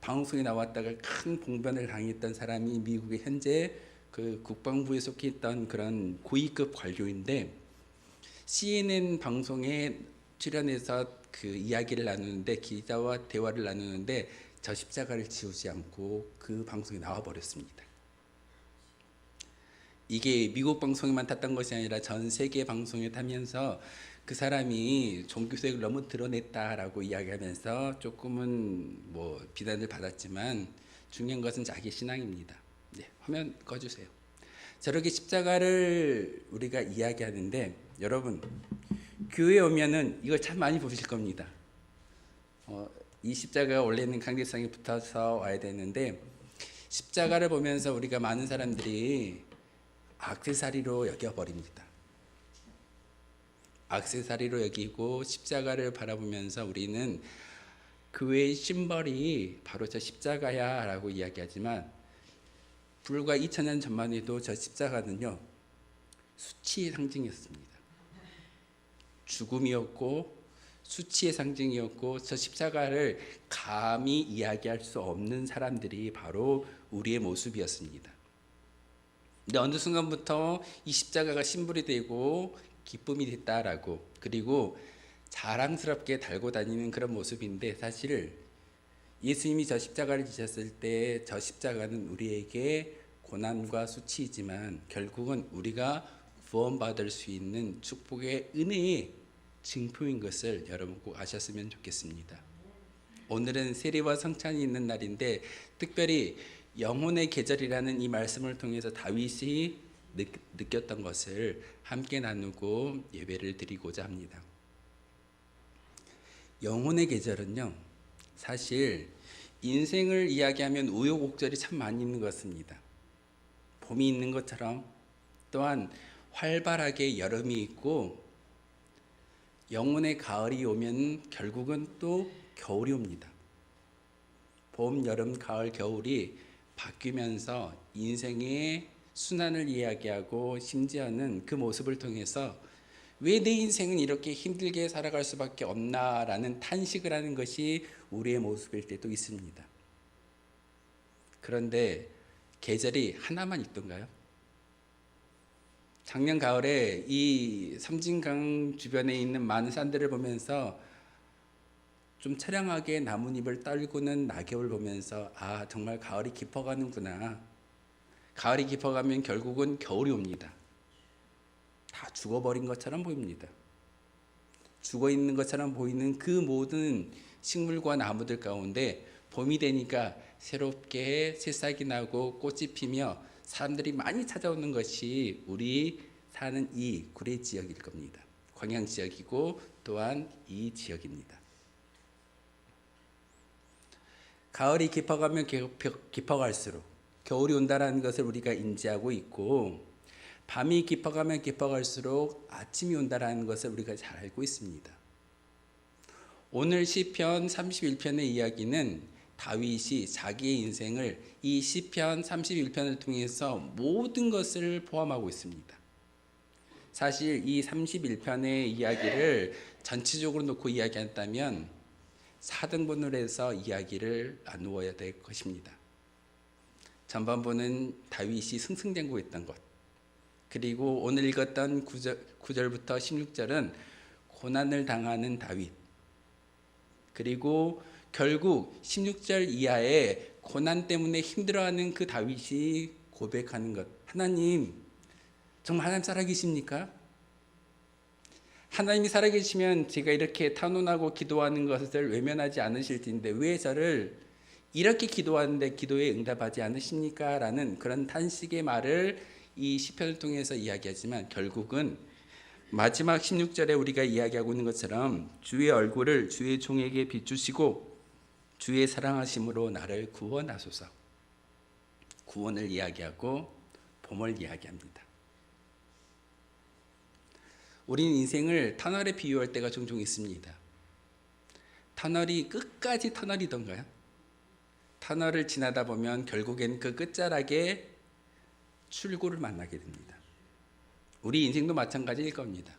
방송에 나왔다가 큰 봉변을 당했던 사람이 미국의 현재 그 국방부에 속해 있던 그런 고위급 관료인데 CNN 방송에 출연해서 그 이야기를 나누는데 기자와 대화를 나누는데 저 십자가를 지우지 않고 그 방송에 나와 버렸습니다. 이게 미국 방송에만 탔던 것이 아니라 전 세계 방송에 타면서 그 사람이 종교색을 너무 드러냈다라고 이야기하면서 조금은 뭐 비난을 받았지만 중요한 것은 자기 신앙입니다. 네, 화면 꺼주세요. 저렇게 십자가를 우리가 이야기하는데 여러분 교회에 오면은 이걸 참 많이 보실 겁니다. 이 십자가가 원래는 강대상에 붙어서 와야 되는데 십자가를 보면서 우리가 많은 사람들이 액세서리로 여겨버립니다. 액세서리로 여기고 십자가를 바라보면서 우리는 교회의 심벌이 바로 저 십자가야 라고 이야기하지만 불과 2000년 전만 해도 저 십자가는요 수치의 상징이었습니다. 죽음이었고 수치의 상징이었고 저 십자가를 감히 이야기할 수 없는 사람들이 바로 우리의 모습이었습니다. 근데 어느 순간부터 이 십자가가 심벌이 되고 기쁨이 됐다라고 그리고 자랑스럽게 달고 다니는 그런 모습인데 사실 예수님이 저 십자가를 지셨을 때 저 십자가는 우리에게 고난과 수치이지만 결국은 우리가 구원받을 수 있는 축복의 은혜의 증표인 것을 여러분 꼭 아셨으면 좋겠습니다. 오늘은 세리와 성찬이 있는 날인데 특별히 영혼의 계절이라는 이 말씀을 통해서 다윗이 느꼈던 것을 함께 나누고 예배를 드리고자 합니다. 영혼의 계절은요, 사실 인생을 이야기하면 우여곡절이 참 많이 있는 것 같습니다. 봄이 있는 것처럼 또한 활발하게 여름이 있고 영혼의 가을이 오면 결국은 또 겨울이 옵니다. 봄, 여름, 가을, 겨울이 바뀌면서 인생의 순환을 이야기하고 심지어는 그 모습을 통해서 왜 내 인생은 이렇게 힘들게 살아갈 수밖에 없나라는 탄식을 하는 것이 우리의 모습일 때도 있습니다. 그런데 계절이 하나만 있던가요? 작년 가을에 이 섬진강 주변에 있는 많은 산들을 보면서 좀 처량하게 나뭇잎을 떨구는 낙엽을 보면서 아, 정말 가을이 깊어가는구나. 가을이 깊어가면 결국은 겨울이 옵니다. 다 죽어버린 것처럼 보입니다. 죽어있는 것처럼 보이는 그 모든 식물과 나무들 가운데 봄이 되니까 새롭게 새싹이 나고 꽃이 피며 사람들이 많이 찾아오는 것이 우리 사는 이 구례 지역일 겁니다. 광양 지역이고 또한 이 지역입니다. 가을이 깊어가면 깊어갈수록 겨울이 온다는 것을 우리가 인지하고 있고 밤이 깊어가면 깊어갈수록 아침이 온다는 것을 우리가 잘 알고 있습니다. 오늘 시편 31편의 이야기는 다윗이 자기의 인생을 이 시편 31편을 통해서 모든 것을 포함하고 있습니다. 사실 이 31편의 이야기를 전체적으로 놓고 이야기한다면 4등분을 해서 이야기를 나누어야 될 것입니다. 전반부는 다윗이 승승장구했던 것, 그리고 오늘 읽었던 9절부터 16절은 고난을 당하는 다윗, 그리고 결국 16절 이하에 고난 때문에 힘들어하는 그 다윗이 고백하는 것. 하나님, 정말 하나님 살아계십니까? 하나님이 살아계시면 제가 이렇게 탄원하고 기도하는 것을 외면하지 않으실 텐데 왜 저를 이렇게 기도하는데 기도에 응답하지 않으십니까? 라는 그런 탄식의 말을 이 시편을 통해서 이야기하지만 결국은 마지막 16절에 우리가 이야기하고 있는 것처럼 주의 얼굴을 주의 종에게 비추시고 주의 사랑하심으로 나를 구원하소서. 구원을 이야기하고 봄을 이야기합니다. 우리는 인생을 터널에 비유할 때가 종종 있습니다. 터널이 끝까지 터널이던가요? 터널을 지나다 보면 결국엔 그 끝자락에 출구를 만나게 됩니다. 우리 인생도 마찬가지일 겁니다.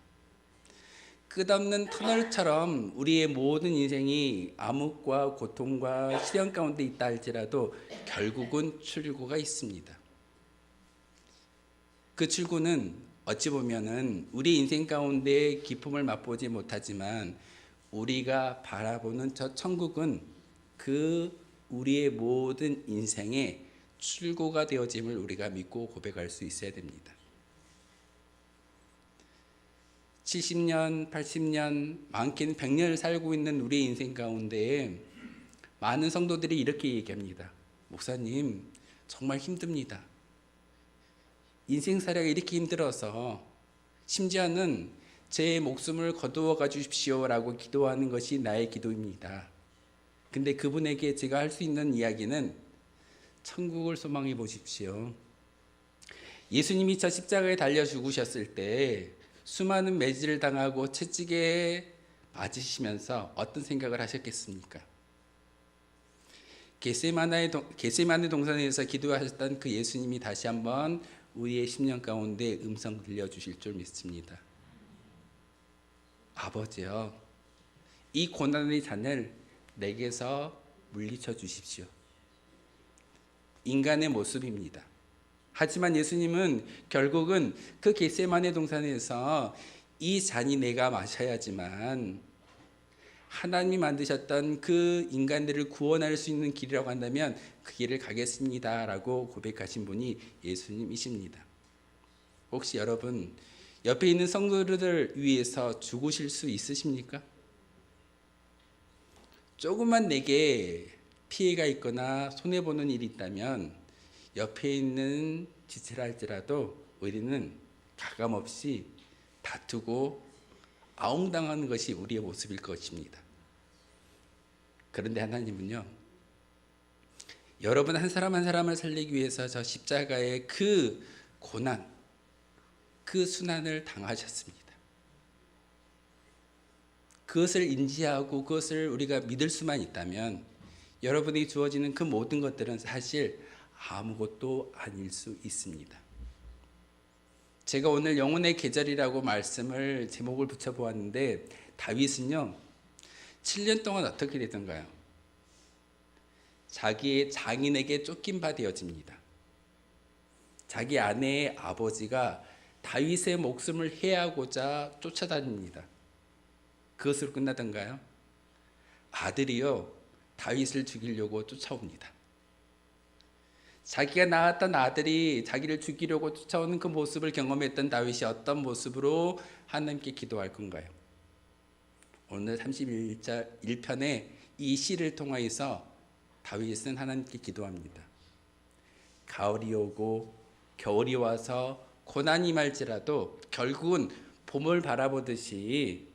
끝없는 터널처럼 우리의 모든 인생이 암흑과 고통과 시련 가운데 있다 할지라도 결국은 출구가 있습니다. 그 출구는 어찌 보면은 우리 인생 가운데 기쁨을 맛보지 못하지만 우리가 바라보는 저 천국은 그 우리의 모든 인생의 출구가 되어짐을 우리가 믿고 고백할 수 있어야 됩니다. 70년, 80년, 많게는 100년을 살고 있는 우리의 인생 가운데 많은 성도들이 이렇게 얘기합니다. 목사님, 정말 힘듭니다. 인생살이가 이렇게 힘들어서 심지어는 제 목숨을 거두어 가 주십시오라고 기도하는 것이 나의 기도입니다. 근데 그분에게 제가 할 수 있는 이야기는 천국을 소망해 보십시오. 예수님이 저 십자가에 달려 죽으셨을 때 수많은 매질을 당하고 채찍에 맞으시면서 어떤 생각을 하셨겠습니까? 겟세마네 동산에서 기도하셨던 그 예수님이 다시 한번 우리의 심령 가운데 음성 들려주실 줄 믿습니다. 아버지여, 이 고난의 잔을 내게서 물리쳐 주십시오. 인간의 모습입니다. 하지만 예수님은 결국은 그 겟세마네 동산에서 이 잔이 내가 마셔야지만 하나님이 만드셨던 그 인간들을 구원할 수 있는 길이라고 한다면 그 길을 가겠습니다라고 고백하신 분이 예수님이십니다. 혹시 여러분 옆에 있는 성도들을 위해서 죽으실 수 있으십니까? 조금만 내게 피해가 있거나 손해보는 일이 있다면 옆에 있는 짓을 할지라도 우리는 가감없이 다투고 아웅당하는 것이 우리의 모습일 것입니다. 그런데 하나님은요, 여러분 한 사람 한 사람을 살리기 위해서 저 십자가의 그 고난, 그 순환을 당하셨습니다. 그것을 인지하고 그것을 우리가 믿을 수만 있다면 여러분이 주어지는 그 모든 것들은 사실 아무것도 아닐 수 있습니다. 제가 오늘 영혼의 계절이라고 말씀을 제목을 붙여보았는데 다윗은요 7년 동안 어떻게 되던가요? 자기의 장인에게 쫓긴 바 되어집니다. 자기 아내의 아버지가 다윗의 목숨을 해하고자 쫓아다닙니다. 그것으로 끝나던가요? 아들이요 다윗을 죽이려고 쫓아옵니다. 자기가 낳았던 아들이 자기를 죽이려고 쫓아오는 그 모습을 경험했던 다윗이 어떤 모습으로 하나님께 기도할 건가요? 오늘 31편의 이 시를 통하여서 다윗은 하나님께 기도합니다. 가을이 오고 겨울이 와서 고난이 말지라도 결국은 봄을 바라보듯이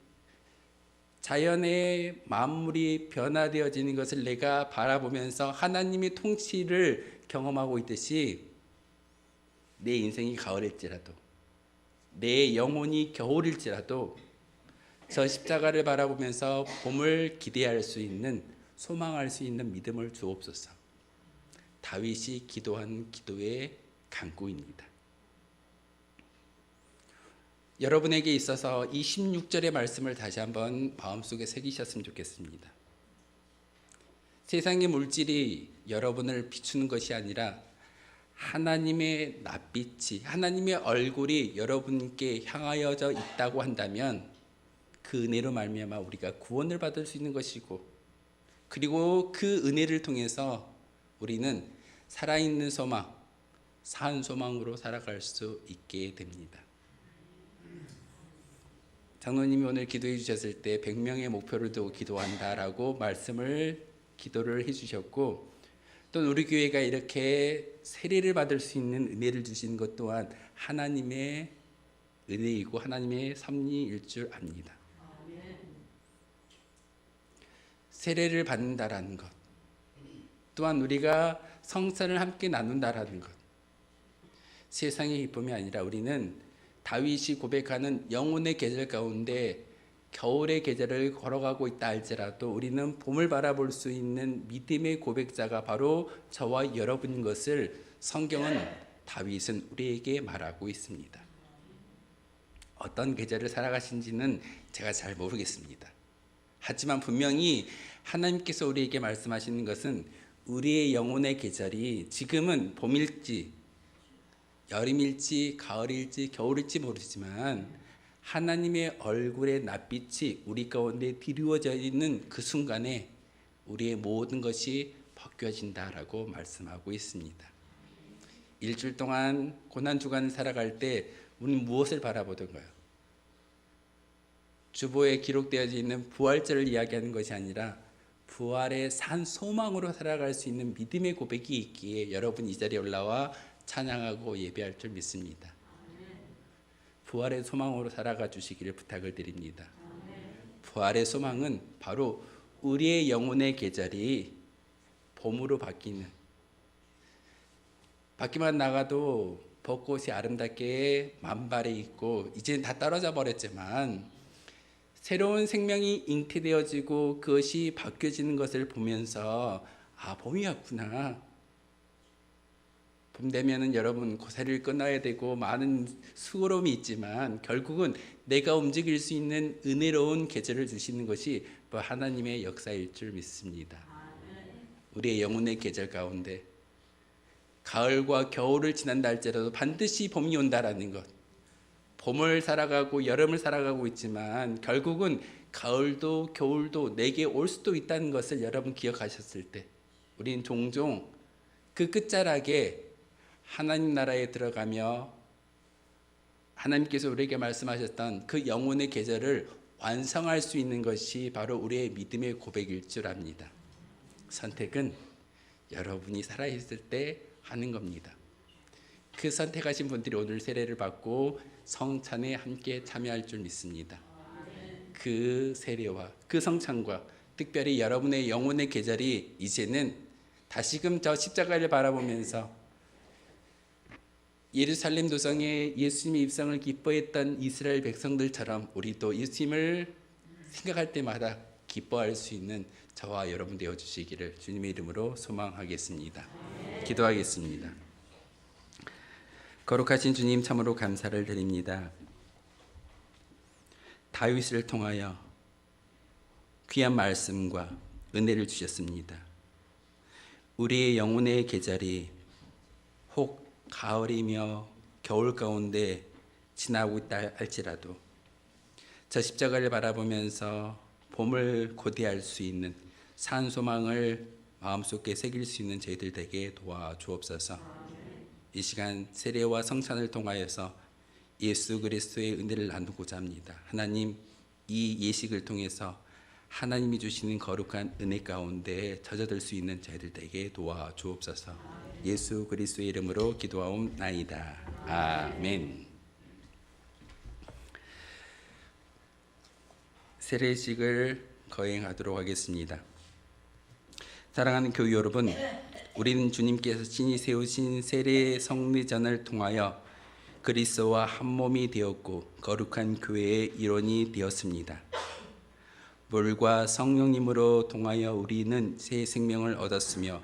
자연의 만물이 변화되어지는 것을 내가 바라보면서 하나님의 통치를 경험하고 있듯이 내 인생이 가을일지라도 내 영혼이 겨울일지라도 저 십자가를 바라보면서 봄을 기대할 수 있는 소망할 수 있는 믿음을 주옵소서. 다윗이 기도한 기도의 간구입니다. 여러분에게 있어서 이 16절의 말씀을 다시 한번 마음속에 새기셨으면 좋겠습니다. 세상의 물질이 여러분을 비추는 것이 아니라 하나님의 낯빛이, 하나님의 얼굴이 여러분께 향하여져 있다고 한다면 그 은혜로 말미암아 우리가 구원을 받을 수 있는 것이고, 그리고 그 은혜를 통해서 우리는 살아있는 소망, 산 소망으로 살아갈 수 있게 됩니다. 장로님이 오늘 기도해 주셨을 때 100명의 목표를 두고 기도한다라고 기도를 해주셨고, 또 우리 교회가 이렇게 세례를 받을 수 있는 은혜를 주신 것 또한 하나님의 은혜이고 하나님의 섭리일 줄 압니다. 세례를 받는다라는 것, 또한 우리가 성찬을 함께 나눈다라는 것, 세상의 기쁨이 아니라 우리는 다윗이 고백하는 영혼의 계절 가운데 겨울의 계절을 걸어가고 있다 할지라도 우리는 봄을 바라볼 수 있는 믿음의 고백자가 바로 저와 여러분인 것을 성경은, 다윗은 우리에게 말하고 있습니다. 어떤 계절을 살아가신지는 제가 잘 모르겠습니다. 하지만 분명히 하나님께서 우리에게 말씀하시는 것은 우리의 영혼의 계절이 지금은 봄일지 여름일지 가을일지 겨울일지 모르지만 하나님의 얼굴의 낯빛이 우리 가운데 드리워져 있는 그 순간에 우리의 모든 것이 바뀌어진다라고 말씀하고 있습니다. 일주일 동안 고난주간을 살아갈 때 우리는 무엇을 바라보던가요? 주보에 기록되어져 있는 부활절을 이야기하는 것이 아니라 부활의 산 소망으로 살아갈 수 있는 믿음의 고백이 있기에 여러분 이 자리에 올라와 찬양하고 예배할 줄 믿습니다. 부활의 소망으로 살아가 주시기를 부탁을 드립니다. 부활의 소망은 바로 우리의 영혼의 계절이 봄으로 밖에만 나가도 벚꽃이 아름답게 만발해 있고 이제는 다 떨어져 버렸지만 새로운 생명이 잉태되어지고 그것이 바뀌어지는 것을 보면서 봄이 왔구나. 봄 되면은 여러분 고사리를 끊어야 되고 많은 수고로움이 있지만 결국은 내가 움직일 수 있는 은혜로운 계절을 주시는 것이 하나님의 역사일 줄 믿습니다. 우리의 영혼의 계절 가운데 가을과 겨울을 지난다 할지라도 반드시 봄이 온다라는 것, 봄을 살아가고 여름을 살아가고 있지만 결국은 가을도 겨울도 내게 올 수도 있다는 것을 여러분 기억하셨을 때 우린 종종 그 끝자락에 하나님 나라에 들어가며 하나님께서 우리에게 말씀하셨던 그 영혼의 계절을 완성할 수 있는 것이 바로 우리의 믿음의 고백일 줄 압니다. 선택은 여러분이 살아있을 때 하는 겁니다. 그 선택하신 분들이 오늘 세례를 받고 성찬에 함께 참여할 줄 믿습니다. 그 세례와 그 성찬과 특별히 여러분의 영혼의 계절이 이제는 다시금 저 십자가를 바라보면서 예루살렘 도성에 예수님의 입성을 기뻐했던 이스라엘 백성들처럼 우리도 예수님을 생각할 때마다 기뻐할 수 있는 저와 여러분 되어 주시기를 주님의 이름으로 소망하겠습니다. 기도하겠습니다. 거룩하신 주님, 참으로 감사를 드립니다. 다윗을 통하여 귀한 말씀과 은혜를 주셨습니다. 우리의 영혼의 계절이 혹 가을이며 겨울 가운데 지나고 있다 할지라도 저 십자가를 바라보면서 봄을 고대할 수 있는 산소망을 마음속에 새길 수 있는 저희들 되게 도와주옵소서. 이 시간 세례와 성찬을 통하여서 예수 그리스도의 은혜를 나누고자 합니다. 하나님, 이 예식을 통해서 하나님이 주시는 거룩한 은혜 가운데 젖어들 수 있는 저희들 되게 도와주옵소서. 예수 그리스도의 이름으로 기도하옵나이다. 아멘. 세례식을 거행하도록 하겠습니다. 사랑하는 교회 여러분, 우리는 주님께서 친히 세우신 세례 성례전을 통하여 그리스도와 한 몸이 되었고 거룩한 교회의 일원이 되었습니다. 물과 성령님으로 통하여 우리는 새 생명을 얻었으며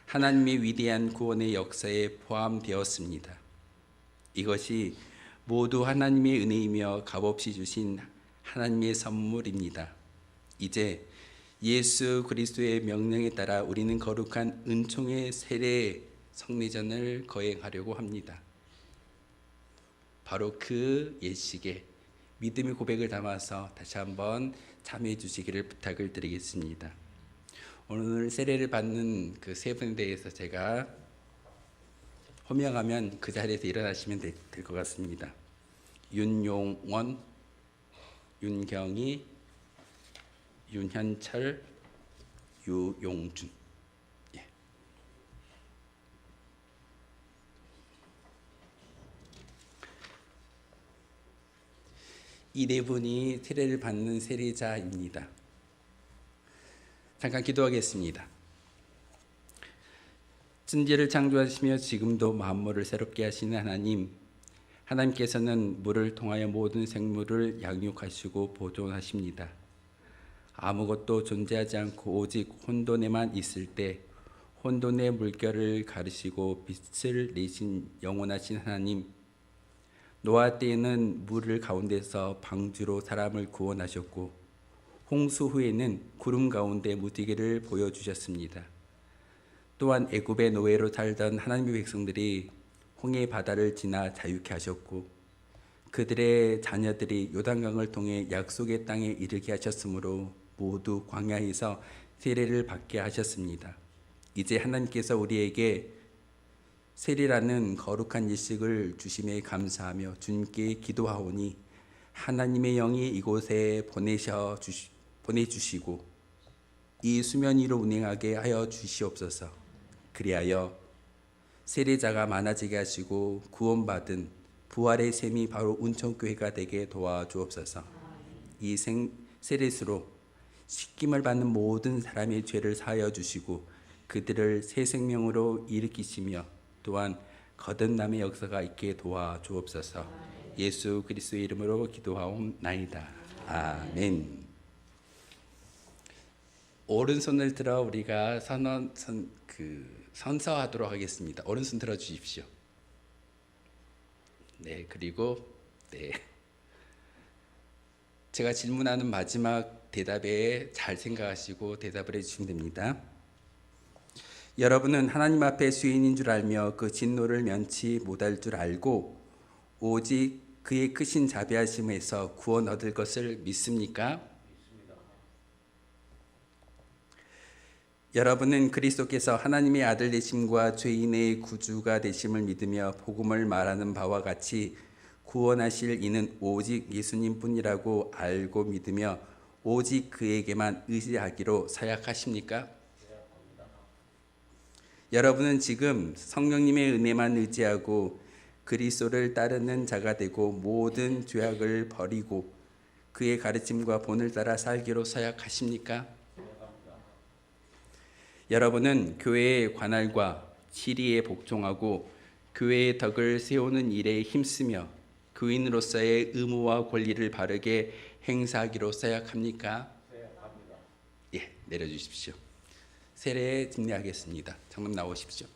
하나님의 위대한 구원의 역사에 포함되었습니다. 이것이 모두 하나님의 은혜이며 값없이 주신 하나님의 선물입니다. 이제 예수 그리스도의 명령에 따라 우리는 거룩한 은총의 세례 성례전을 거행하려고 합니다. 바로 그 예식에 믿음의 고백을 담아서 다시 한번 참여해 주시기를 부탁을 드리겠습니다. 오늘 세례를 받는 그 세 분에 대해서 제가 호명하면 그 자리에서 일어나시면 될 것 같습니다. 윤용원, 윤경희, 윤현철, 유용준. 예. 이 네 분이 세례를 받는 세례자입니다. 잠깐 기도하겠습니다. 천지를 창조하시며 지금도 만물을 새롭게 하시는 하나님, 하나님께서는 물을 통하여 모든 생물을 양육하시고 보존하십니다. 아무것도 존재하지 않고 오직 혼돈에만 있을 때 혼돈의 물결을 가르시고 빛을 내신 영원하신 하나님, 노아 때에는 물을 가운데서 방주로 사람을 구원하셨고 홍수 후에는 구름 가운데 무지개를 보여주셨습니다. 또한 애굽의 노예로 살던 하나님의 백성들이 홍해 바다를 지나 자유케 하셨고 그들의 자녀들이 요단강을 통해 약속의 땅에 이르게 하셨으므로 모두 광야에서 세례를 받게 하셨습니다. 이제 하나님께서 우리에게 세례라는 거룩한 예식을 주심에 감사하며 주님께 기도하오니 하나님의 영이 이곳에 보내주시고 이 수면 위로 운행하게 하여 주시옵소서. 그리하여 세례자가 많아지게 하시고 구원받은 부활의 셈이 바로 운천교회가 되게 도와주옵소서. 이 세례수로 씻김을 받는 모든 사람의 죄를 사하여 주시고 그들을 새 생명으로 일으키시며 또한 거듭남의 역사가 있게 도와주옵소서. 예수 그리스도의 이름으로 기도하옵나이다. 아멘. 오른손을 들어 우리가 선서하도록 하겠습니다. 오른손 들어 주십시오. 네, 그리고 제가 질문하는 마지막 대답에 잘 생각하시고 대답을 해주시면 됩니다. 여러분은 하나님 앞에 죄인인 줄 알며 그 진노를 면치 못할 줄 알고 오직 그의 크신 자비하심에서 구원 얻을 것을 믿습니까? 여러분은 그리스도께서 하나님의 아들 되심과 죄인의 구주가 되심을 믿으며 복음을 말하는 바와 같이 구원하실 이는 오직 예수님뿐이라고 알고 믿으며 오직 그에게만 의지하기로 사약하십니까? 여러분은 지금 성령님의 은혜만 의지하고 그리스도를 따르는 자가 되고 모든 죄악을 버리고 그의 가르침과 본을 따라 살기로 사약하십니까? 여러분은 교회의 관할과 지리에 복종하고 교회의 덕을 세우는 일에 힘쓰며 교인으로서의 의무와 권리를 바르게 행사하기로 사약합니까? 예, 내려주십시오. 세례 집례하겠습니다. 장로 나오십시오.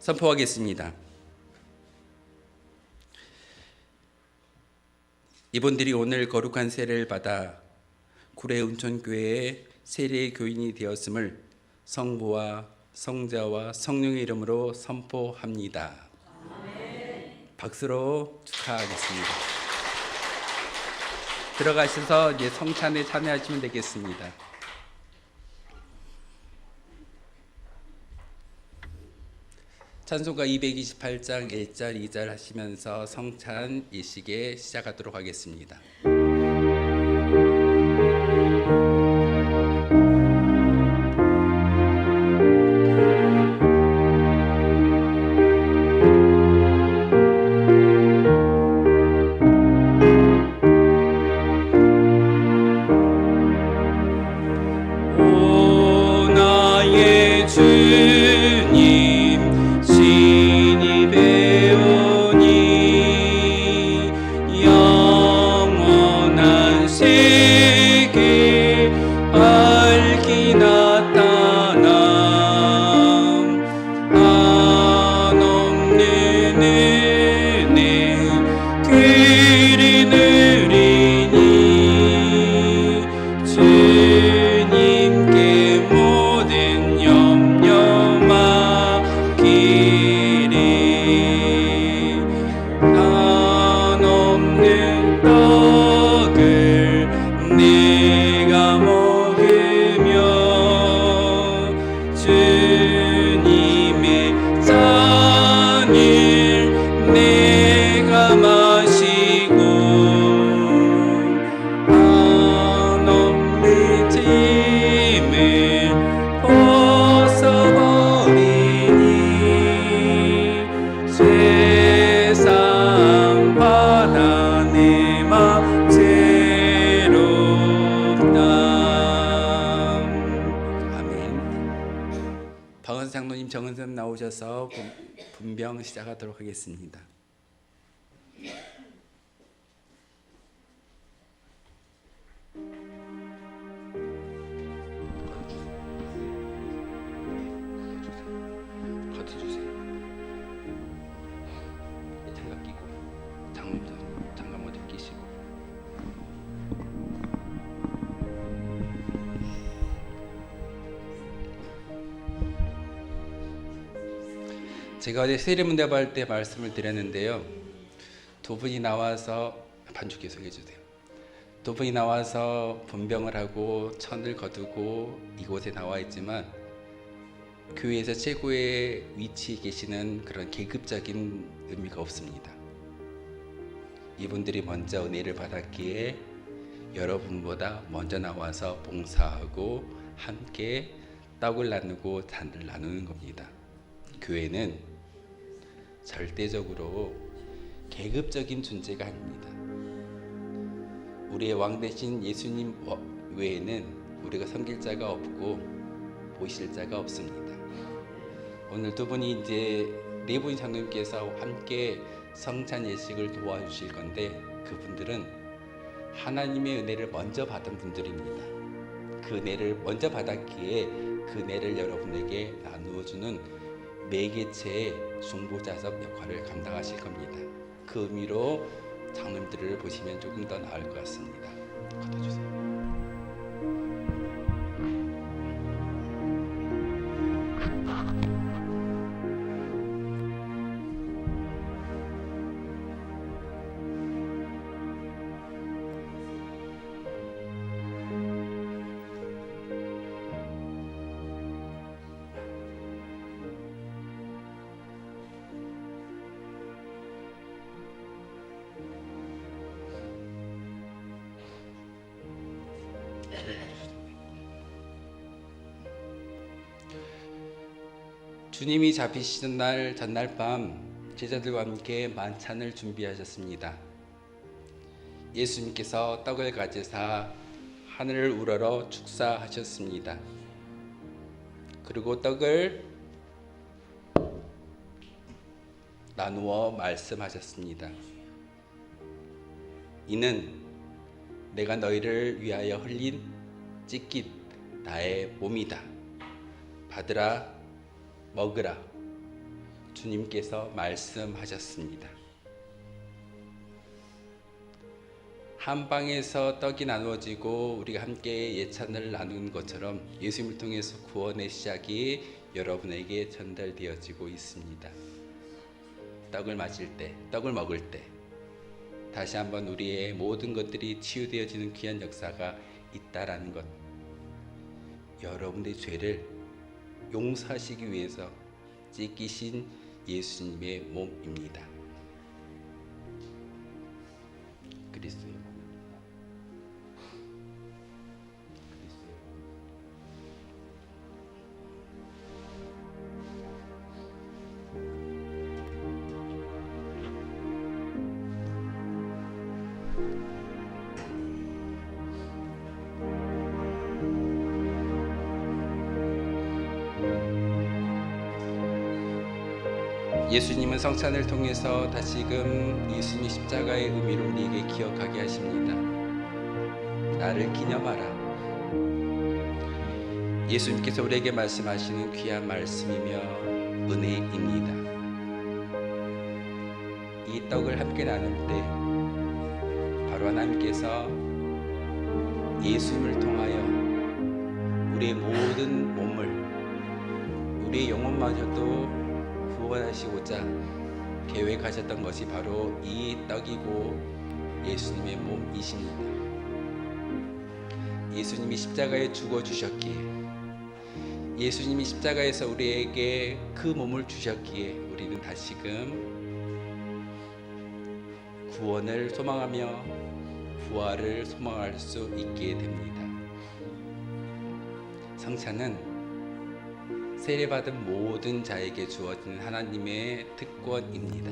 선포하겠습니다. 이분들이 오늘 거룩한 세례를 받아 구례운천교회의 세례 교인이 되었음을 성부와 성자와 성령의 이름으로 선포합니다. 박수로 축하하겠습니다. 들어가셔서 이제 성찬에 참여하시면 되겠습니다. 찬송가 228장 1절 2절 하시면서 성찬 이 시기에 시작하도록 하겠습니다. 오 나의 주님 신이 배우니 영원 있는 떡을 내가 먹으며 주님의 잔을 내가 마시고 한없는 짐을 벗어버리니 세상 바다 내 맘 새롭다. 아멘. 박은선 장로님, 정은선 나오셔서 분병 시작하도록 하겠습니다. 커트 주세요. 장갑 끼고 장갑 모두 끼시고. 제가 어제 세례문답 할 때 말씀을 드렸는데요. 두 분이 나와서 반주 계속 해주세요. 두 분이 나와서 분병을 하고 천을 거두고 이곳에 나와 있지만 교회에서 최고의 위치에 계시는 그런 계급적인 의미가 없습니다. 이분들이 먼저 은혜를 받았기에 여러분보다 먼저 나와서 봉사하고 함께 떡을 나누고 잔을 나누는 겁니다. 교회는 절대적으로 계급적인 존재가 아닙니다. 우리의 왕 대신 예수님 외에는 우리가 섬길 자가 없고 보실 자가 없습니다. 오늘 두 분이 이제 네 분의 장로님께서 함께 성찬 예식을 도와주실 건데 그분들은 하나님의 은혜를 먼저 받은 분들입니다. 그 은혜를 먼저 받았기에 그 은혜를 여러분에게 나누어주는 매개체의 중보자섭 역할을 감당하실 겁니다. 그 의미로 장로님들을 보시면 조금 더 나을 것 같습니다. 걷어주세요. 주님이 잡히시던 날 전날 밤 제자들과 함께 만찬을 준비하셨습니다. 예수님께서 떡을 가지사 하늘을 우러러 축사하셨습니다. 그리고 떡을 나누어 말씀하셨습니다. 이는 내가 너희를 위하여 흘린 찢긴 나의 몸이다. 받으라 먹으라. 주님께서 말씀하셨습니다. 한 방에서 떡이 나누어지고 우리가 함께 예찬을 나누는 것처럼 예수님을 통해서 구원의 시작이 여러분에게 전달되어지고 있습니다. 떡을 마실 때, 떡을 먹을 때 다시 한번 우리의 모든 것들이 치유되어지는 귀한 역사가 있다라는 것, 여러분의 죄를 용서하시기 위해서 찢기신 예수님의 몸입니다. 그리스도의 몸입니다. 그리스도의 몸. 예수님은 성찬을 통해서 다시금 예수님의 십자가의 의미를 우리에게 기억하게 하십니다. 나를 기념하라. 예수님께서 우리에게 말씀하시는 귀한 말씀이며 은혜입니다. 이 떡을 함께 나눌 때 바로 하나님께서 예수님을 통하여 우리의 모든 몸을, 우리의 영혼마저도 구원하시고자 계획하셨던 것이 바로 이 떡이고 예수님의 몸이십니다. 예수님이 십자가에 죽어주셨기에, 예수님이 십자가에서 우리에게 그 몸을 주셨기에 우리는 다시금 구원을 소망하며 부활을 소망할 수 있게 됩니다. 성찬은 세례받은 모든 자에게 주어진 하나님의 특권입니다.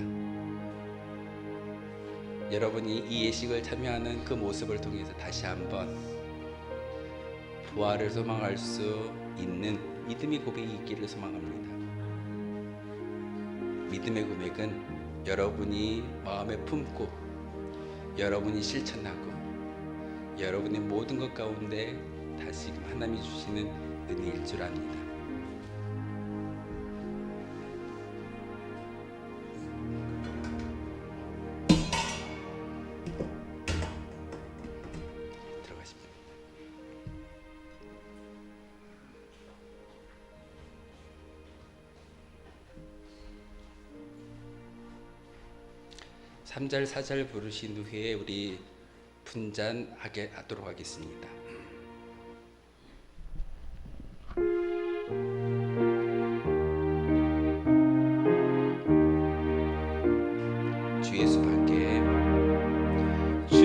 여러분이 이 예식을 참여하는 그 모습을 통해서 다시 한번 부활을 소망할 수 있는 믿음의 고백이 있기를 소망합니다. 믿음의 고백은 여러분이 마음에 품고 여러분이 실천하고 여러분의 모든 것 가운데 다시금 하나님이 주시는 은혜일 줄 압니다. 들어가십니다. 3절 4절 부르신 후에 우리 분잔하게 하도록 하겠습니다. 주 예수 밖에 주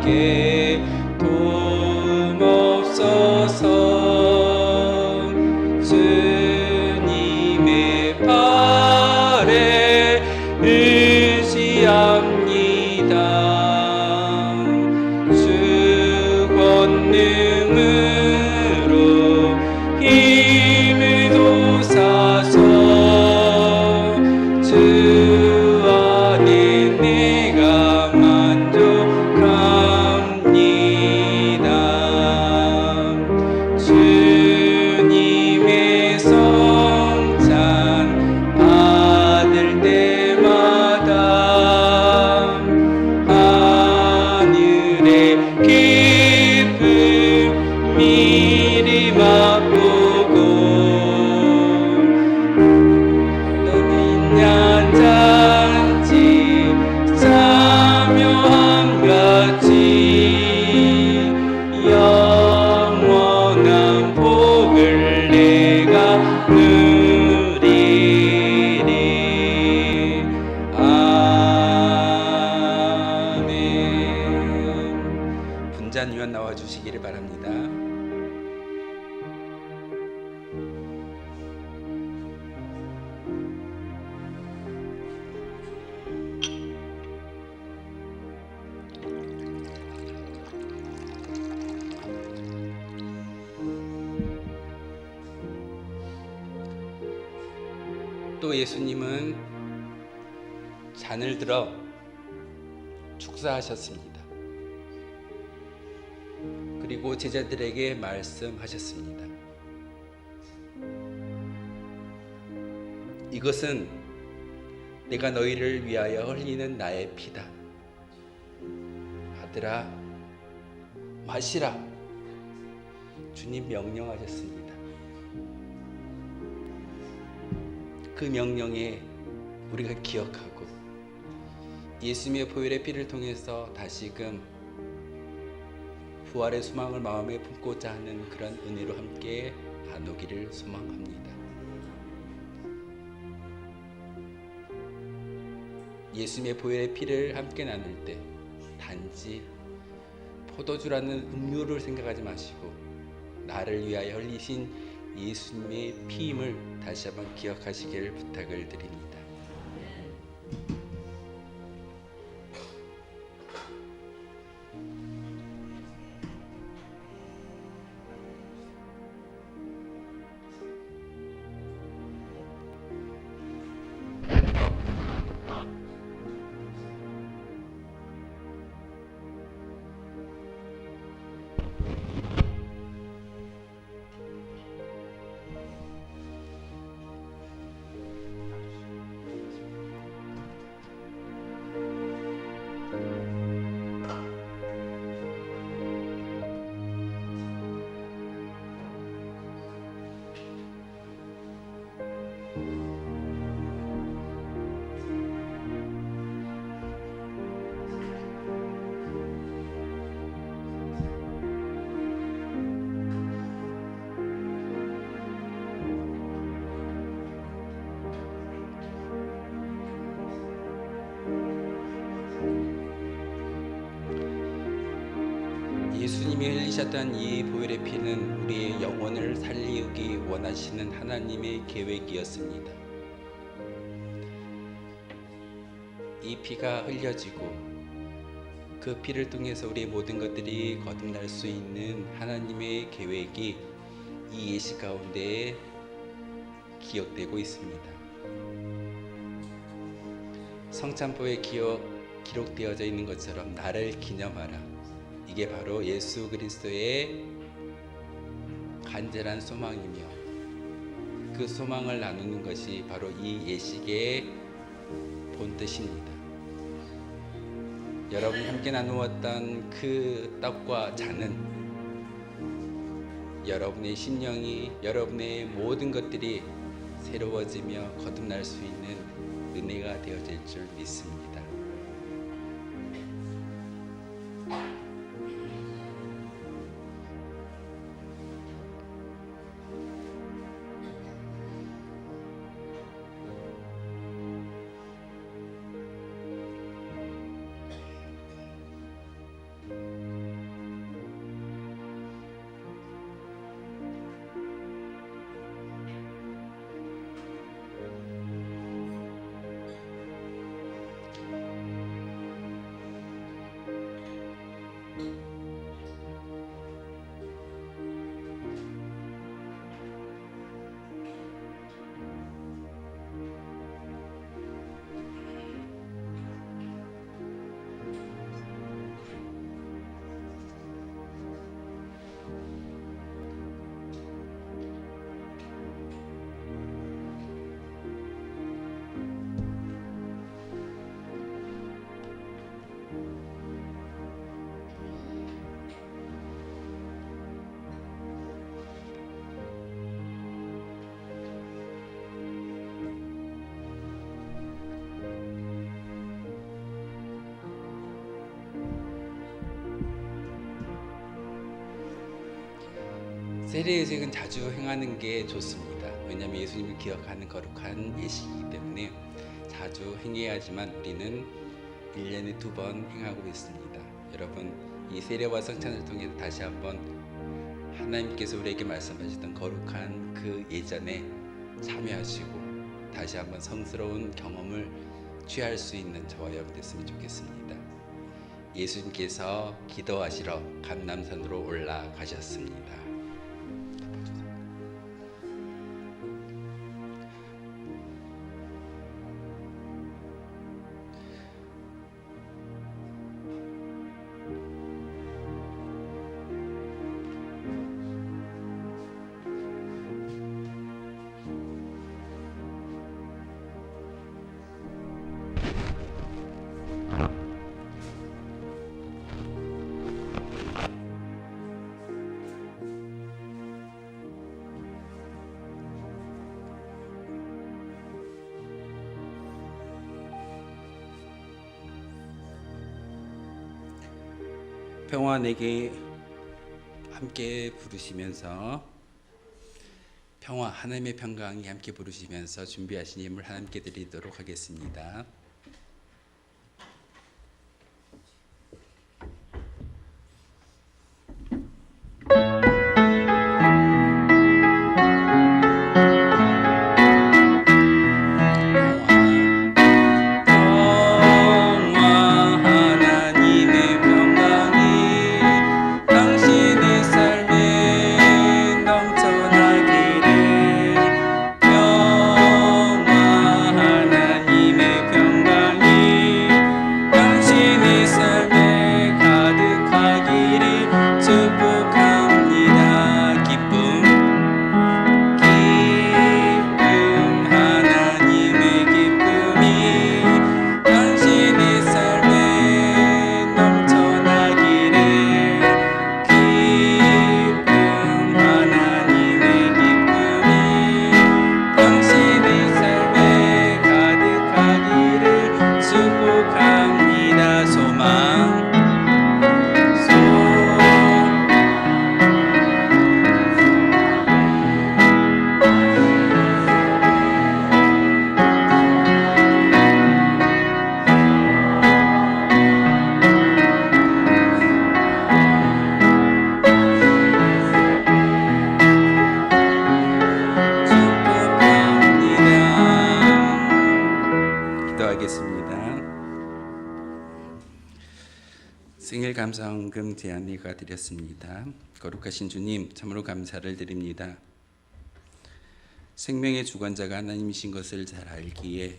예수밖에 도움 없어서 주님의 발에 의지합니다. 주 권능으로 힘을 돋사서 주 안에 내가 만족합니다. 주님의 성찬 받을 때마다 하늘의 기쁨 미리 맛보고 잔치 참여함같이 영원한 복을 내가 누리리. 아멘. 분잔위원 나와 주시기를 바랍니다. 또 예수님은 잔을 들어 축사하셨습니다. 그리고 제자들에게 말씀하셨습니다. 이것은 내가 너희를 위하여 흘리는 나의 피다. 아들아, 마시라. 주님 명령하셨습니다. 그 명령에 우리가 기억하고 예수님의 보혈의 피를 통해서 다시금 부활의 소망을 마음에 품고자 하는 그런 은혜로 함께 나누기를 소망합니다. 예수님의 보혈의 피를 함께 나눌 때 단지 포도주라는 음료를 생각하지 마시고 나를 위하여 흘리신 예수님의 피임을 다시 한번 기억하시기를 부탁을 드립니다. 예수님이 흘리셨던 이 보혈의 피는 우리의 영혼을 살리기 원하시는 하나님의 계획이었습니다. 이 피가 흘려지고 그 피를 통해서 우리의 모든 것들이 거듭날 수 있는 하나님의 계획이 이 예시 가운데 기억되고 있습니다. 성찬보에 기록되어져 있는 것처럼 나를 기념하라. 이게 바로 예수 그리스도의 간절한 소망이며 그 소망을 나누는 것이 바로 이 예식의 본뜻입니다. 여러분이 함께 나누었던 그 떡과 잔은 여러분의 심령이, 여러분의 모든 것들이 새로워지며 거듭날 수 있는 은혜가 되어질 줄 믿습니다. 세례의식은 자주 행하는 게 좋습니다. 왜냐하면 예수님을 기억하는 거룩한 예식이기 때문에 자주 행해야 하지만 우리는 1년에 2번 행하고 있습니다. 여러분, 이 세례와 성찬을 통해 다시 한번 하나님께서 우리에게 말씀하셨던 거룩한 그 예전에 참여하시고 다시 한번 성스러운 경험을 취할 수 있는 저와 여러분 됐으면 좋겠습니다. 예수님께서 기도하시러 감람산으로 올라가셨습니다. 평화 내게 함께 부르시면서 평화 하나님의 평강이 함께 부르시면서 준비하신 예물 하나님께 드리도록 하겠습니다. 생일 감사헌금 제안리가 드렸습니다. 거룩하신 주님, 참으로 감사를 드립니다. 생명의 주관자가 하나님이신 것을 잘 알기에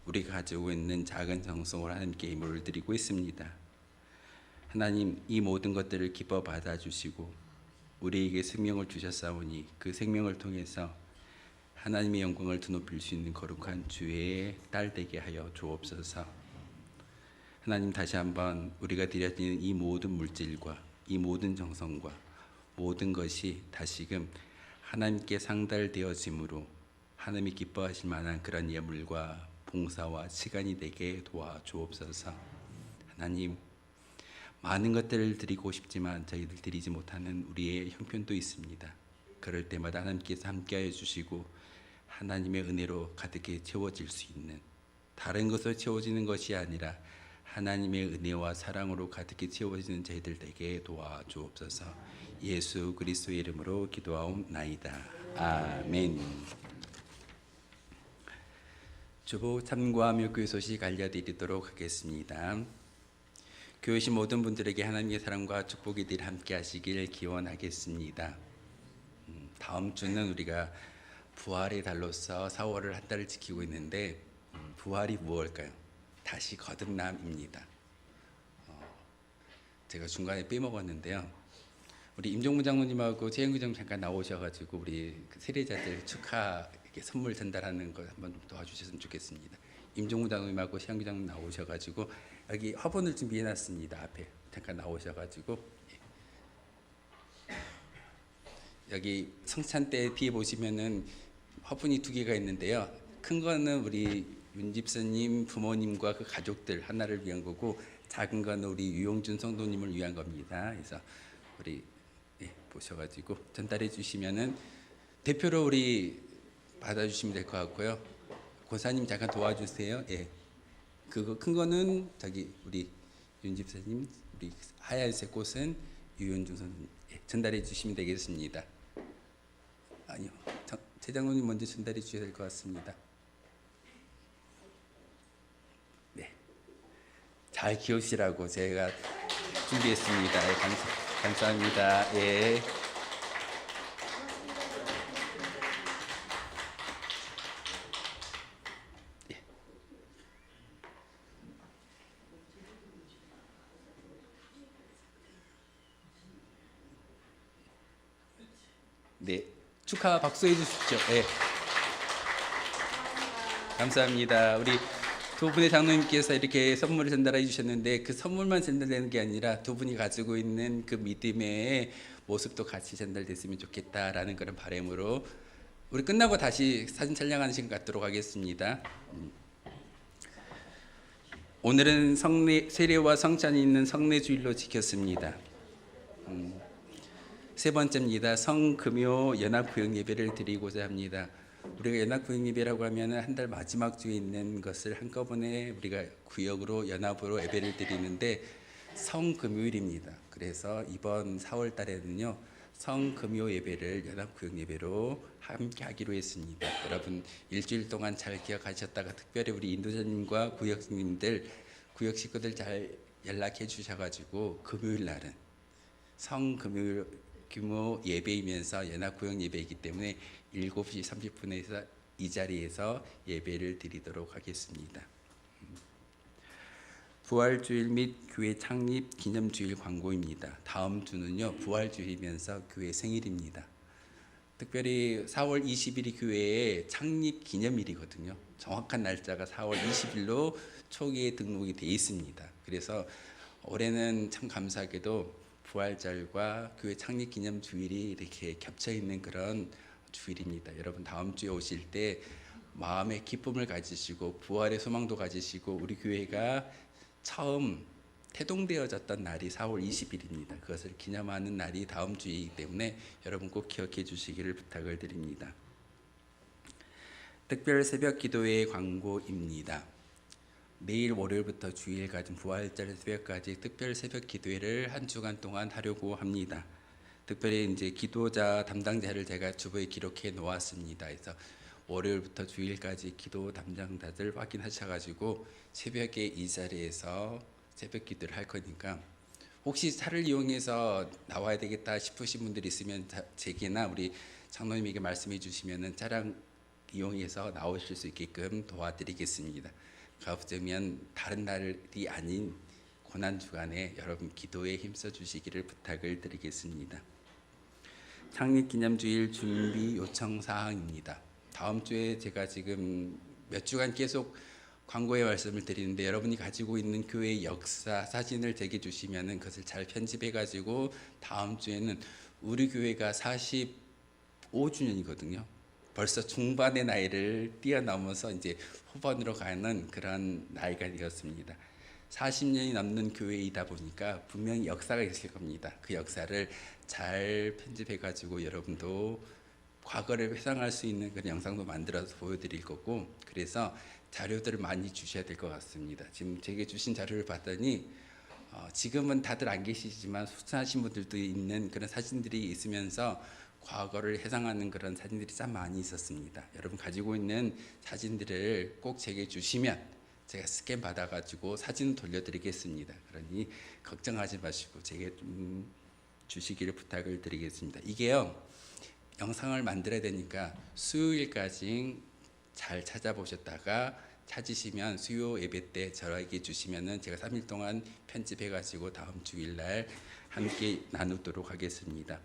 우리가 가지고 있는 작은 정성으로 하나님께 예물을 드리고 있습니다. 하나님, 이 모든 것들을 기뻐 받아주시고 우리에게 생명을 주셨사오니 그 생명을 통해서 하나님의 영광을 드높일 수 있는 거룩한 주의 딸 되게 하여 주옵소서. 하나님, 다시 한번 우리가 드려지는 이 모든 물질과 이 모든 정성과 모든 것이 다시금 하나님께 상달되어짐으로 하나님이 기뻐하실 만한 그런 예물과 봉사와 시간이 되게 도와주옵소서. 하나님, 많은 것들을 드리고 싶지만 저희들 드리지 못하는 우리의 형편도 있습니다. 그럴 때마다 하나님께서 함께하여 주시고 하나님의 은혜로 가득히 채워질 수 있는, 다른 것으로 채워지는 것이 아니라 하나님의 은혜와 사랑으로 가득히 채워지는 저희들 되게 도와주옵소서. 예수 그리스도의 이름으로 기도하옵나이다. 아멘. 주보 참고하며 교회 소식 알려드리도록 하겠습니다. 교회신 모든 분들에게 하나님의 사랑과 축복이 늘 함께 하시길 기원하겠습니다. 다음 주는 우리가 부활의 달로서 4월을 한 달을 지키고 있는데 부활이 무엇일까요? 다시 거듭남입니다. 제가 중간에 빼먹었는데요. 우리 임종무 장로님하고 최영규 장로님 잠깐 나오셔가지고 우리 그 세례자들 축하 이렇게 선물 전달하는 거 한번 좀 도와주셨으면 좋겠습니다. 임종무 장로님하고 최영규 장로님 나오셔가지고 여기 화분을 준비해놨습니다. 앞에 잠깐 나오셔가지고 여기 성찬 때 뒤에 보시면은 화분이 2개가 있는데요. 큰 거는 우리 윤 집사님 부모님과 그 가족들 하나를 위한 거고, 작은 거는 우리 유용준 성도님을 위한 겁니다. 그래서 우리 보셔가지고 전달해 주시면은 대표로 우리 받아주시면 될 것 같고요. 고사님 잠깐 도와주세요. 예, 그거 큰 거는 저기 우리 윤 집사님, 우리 하얀색 꽃은 유용준 성도님 전달해 주시면 되겠습니다. 아니요, 최 장로님 먼저 전달해 주셔야 될 것 같습니다. 잘 키우시라고 제가 준비했습니다. 예, 감사합니다. 예. 예. 네, 축하 박수해 주십시오. 예. 감사합니다. 우리 두 분의 장로님께서 이렇게 선물을 전달해 주셨는데 그 선물만 전달되는 게 아니라 두 분이 가지고 있는 그 믿음의 모습도 같이 전달됐으면 좋겠다라는 그런 바람으로 우리 끝나고 다시 사진 촬영하는 시간 갖도록 하겠습니다. 오늘은 세례와 성찬이 있는 성례주일로 지켰습니다. 세 번째입니다. 성금요 연합구역 예배를 드리고자 합니다. 우리가 연합구역 예배라고 하면 한 달 마지막 주에 있는 것을 한꺼번에 우리가 구역으로 연합으로 예배를 드리는데 성금요일입니다. 그래서 이번 4월 달에는요 성금요 예배를 연합구역 예배로 함께 하기로 했습니다. 여러분 일주일 동안 잘 기억하셨다가 특별히 우리 인도자님과 구역님들 구역 식구들 잘 연락해 주셔가지고 금요일 날은 성금요 규모 예배이면서 연합구역 예배이기 때문에 7시 30분에서 이 자리에서 예배를 드리도록 하겠습니다. 부활주일 및 교회 창립 기념주일 광고입니다. 다음 주는요 부활주일이면서 교회 생일입니다. 특별히 4월 20일이 교회의 창립 기념일이거든요. 정확한 날짜가 4월 20일로 초기에 등록이 되어 있습니다. 그래서 올해는 참 감사하게도 부활절과 교회 창립 기념 주일이 이렇게 겹쳐 있는 그런 주일입니다. 여러분 다음 주에 오실 때 마음의 기쁨을 가지시고 부활의 소망도 가지시고 우리 교회가 처음 태동되어졌던 날이 4월 20일입니다. 그것을 기념하는 날이 다음 주이기 때문에 여러분 꼭 기억해 주시기를 부탁을 드립니다. 특별 새벽 기도회 광고입니다. 내일 월요일부터 주일까지 부활절 새벽까지 특별 새벽 기도회를 한 주간 동안 하려고 합니다. 특별히 이제 기도자 담당자를 제가 주보에 기록해 놓았습니다. 그래서 월요일부터 주일까지 기도 담당자들 확인하셔가지고 새벽에 이 자리에서 새벽 기도를 할 거니까 혹시 차를 이용해서 나와야 되겠다 싶으신 분들이 있으면 제게나 우리 장로님에게 말씀해 주시면은 차량 이용해서 나오실 수 있게끔 도와드리겠습니다. 가급적이면 다른 날이 아닌 고난 주간에 여러분 기도에 힘써 주시기를 부탁을 드리겠습니다. 창립기념주일 준비 요청 사항입니다. 다음 주에 제가 지금 몇 주간 계속 광고의 말씀을 드리는데 여러분이 가지고 있는 교회의 역사 사진을 제게 주시면은 그것을 잘 편집해 가지고 다음 주에는 우리 교회가 45주년이거든요. 벌써 중반의 나이를 뛰어넘어서 이제 후반으로 가는 그런 나이가 되었습니다. 40년이 넘는 교회이다 보니까 분명히 역사가 있을 겁니다. 그 역사를 잘 편집해 가지고 여러분도 과거를 회상할 수 있는 그런 영상도 만들어서 보여드릴 거고, 그래서 자료들을 많이 주셔야 될 것 같습니다. 지금 제게 주신 자료를 봤더니 지금은 다들 안 계시지만 수상하신 분들도 있는 그런 사진들이 있으면서 과거를 회상하는 그런 사진들이 참 많이 있었습니다. 여러분 가지고 있는 사진들을 꼭 제게 주시면 제가 스캔 받아가지고 사진 돌려드리겠습니다. 그러니 걱정하지 마시고 제게 좀 주시기를 부탁을 드리겠습니다. 이게요, 영상을 만들어야 되니까 수요일까지 잘 찾아보셨다가 찾으시면 수요 예배 때 저에게 주시면은 제가 3일 동안 편집해가지고 다음 주일날 함께 나누도록 하겠습니다.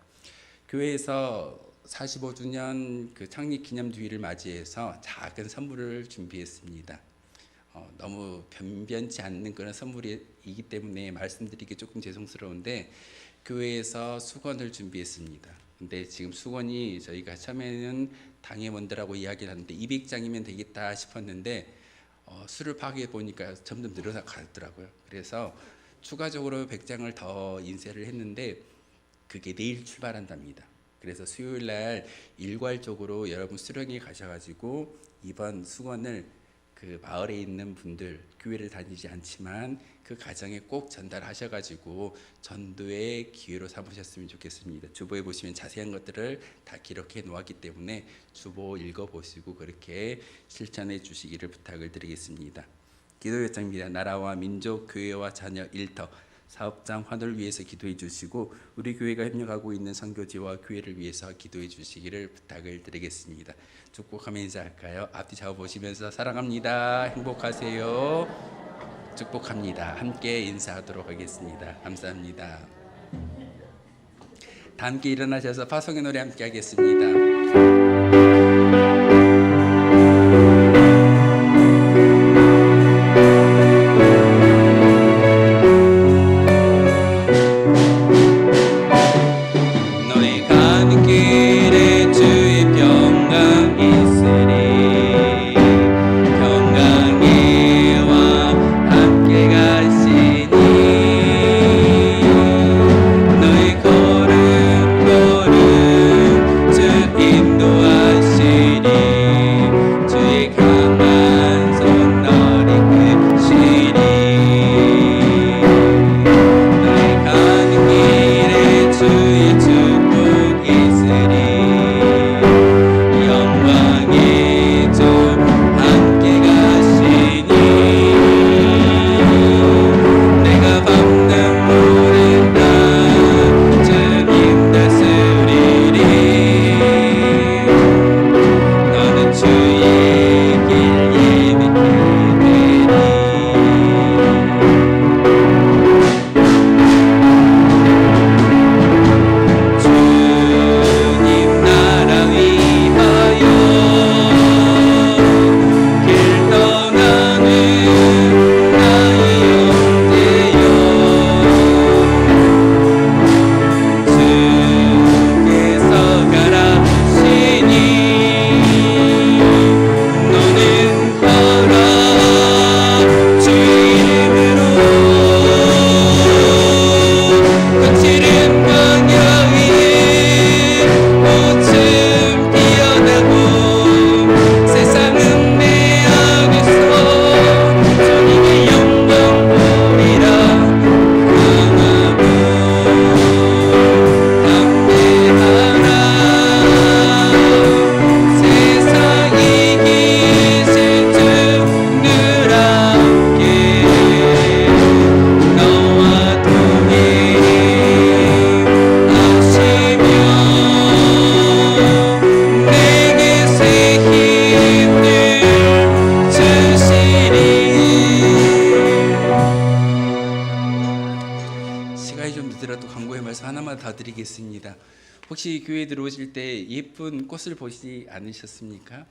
교회에서 45주년 그 창립 기념주일을 맞이해서 작은 선물을 준비했습니다. 너무 변변치 않는 그런 선물이기 때문에 말씀드리기 조금 죄송스러운데 교회에서 수건을 준비했습니다. 근데 지금 수건이 저희가 처음에는 당회원들하고 이야기를 하는데 200장이면 되겠다 싶었는데 수를 파악해 보니까 점점 늘어나 가더라고요. 그래서 추가적으로 100장을 더 인쇄를 했는데 그게 내일 출발한답니다. 그래서 수요일 날 일괄적으로 여러분 수령에 가셔가지고 이번 수건을 그 마을에 있는 분들, 교회를 다니지 않지만 그 가정에 꼭 전달하셔가지고 전도의 기회로 삼으셨으면 좋겠습니다. 주보에 보시면 자세한 것들을 다 기록해 놓았기 때문에 주보 읽어보시고 그렇게 실천해 주시기를 부탁을 드리겠습니다. 기도 요청입니다. 나라와 민족, 교회와 자녀, 일터, 사업장 환호를 위해서 기도해 주시고 우리 교회가 협력하고 있는 선교지와 교회를 위해서 기도해 주시기를 부탁을 드리겠습니다. 축복하며 인사할까요? 앞뒤 좌우 보시면서 사랑합니다. 행복하세요. 축복합니다. 함께 인사하도록 하겠습니다. 감사합니다. 다 함께 일어나셔서 파송의 노래 함께 하겠습니다. 너의 가는 길에 주의 평강 있으리 평강이와 함께 가시니 너의 걸음 걸음 주 인도하시리 시간이 좀 늦더라도 광고의 말씀 하나만 더 드리겠습니다. 혹시 교회 들어오실 때 예쁜 꽃을 보시지 않으셨습니까?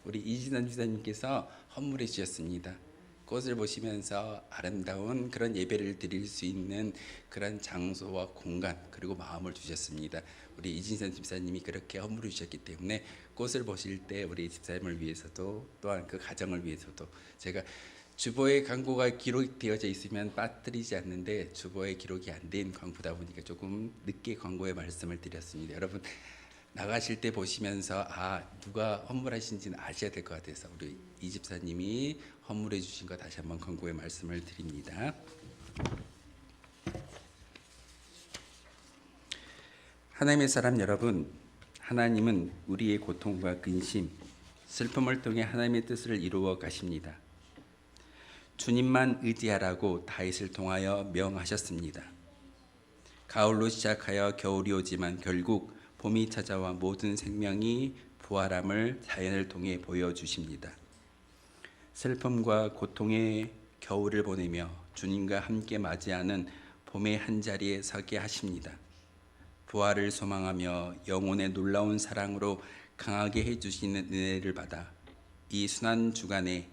우리 이진환 주사님께서 헌물해 주셨습니다. 꽃을 보시면서 아름다운 그런 예배를 드릴 수 있는 그런 장소와 공간 그리고 마음을 주셨습니다. 우리 이진선 집사님이 그렇게 헌물해 주셨기 때문에 꽃을 보실 때 우리 집사님을 위해서도 또한 그 가정을 위해서도 제가 주보에 광고가 기록되어져 있으면 빠뜨리지 않는데 주보에 기록이 안 된 광고다 보니까 조금 늦게 광고의 말씀을 드렸습니다. 여러분 나가실 때 보시면서 누가 헌물하신지는 아셔야 될 것 같아서 우리 이 집사님이 헌물해 주신 거 다시 한번 광고의 말씀을 드립니다. 하나님의 사람 여러분, 하나님은 우리의 고통과 근심, 슬픔을 통해 하나님의 뜻을 이루어 가십니다. 주님만 의지하라고 다윗을 통하여 명하셨습니다. 가을로 시작하여 겨울이 오지만 결국 봄이 찾아와 모든 생명이 부활함을 자연을 통해 보여주십니다. 슬픔과 고통의 겨울을 보내며 주님과 함께 맞이하는 봄의 한자리에 서게 하십니다. 부활을 소망하며 영혼의 놀라운 사랑으로 강하게 해주시는 은혜를 받아 이 순환 주간에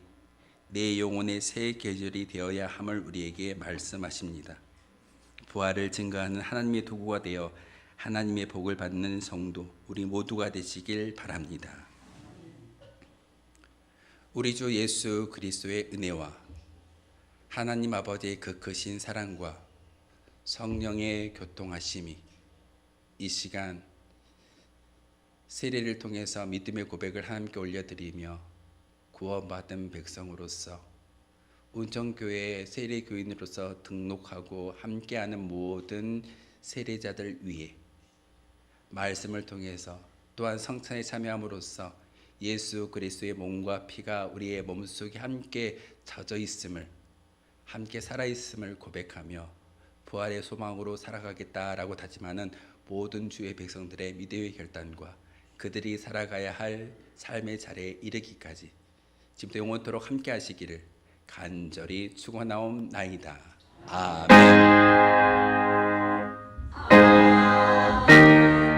내 영혼의 새 계절이 되어야 함을 우리에게 말씀하십니다. 부활을 증거하는 하나님의 도구가 되어 하나님의 복을 받는 성도 우리 모두가 되시길 바랍니다. 우리 주 예수 그리스도의 은혜와 하나님 아버지의 그 크신 사랑과 성령의 교통하심이 이 시간 세례를 통해서 믿음의 고백을 하나님께 올려드리며 구원받은 백성으로서 운정교회 세례교인으로서 등록하고 함께하는 모든 세례자들 위해 말씀을 통해서 또한 성찬에 참여함으로써 예수 그리스도의 몸과 피가 우리의 몸속에 함께 젖어 있음을 함께 살아있음을 고백하며 부활의 소망으로 살아가겠다라고 다짐하는 모든 주의 백성들의 믿음의 결단과 그들이 살아가야 할 삶의 자리에 이르기까지 지금부터 영원토록 함께 하시기를 간절히 축원하옵나이다. 아멘.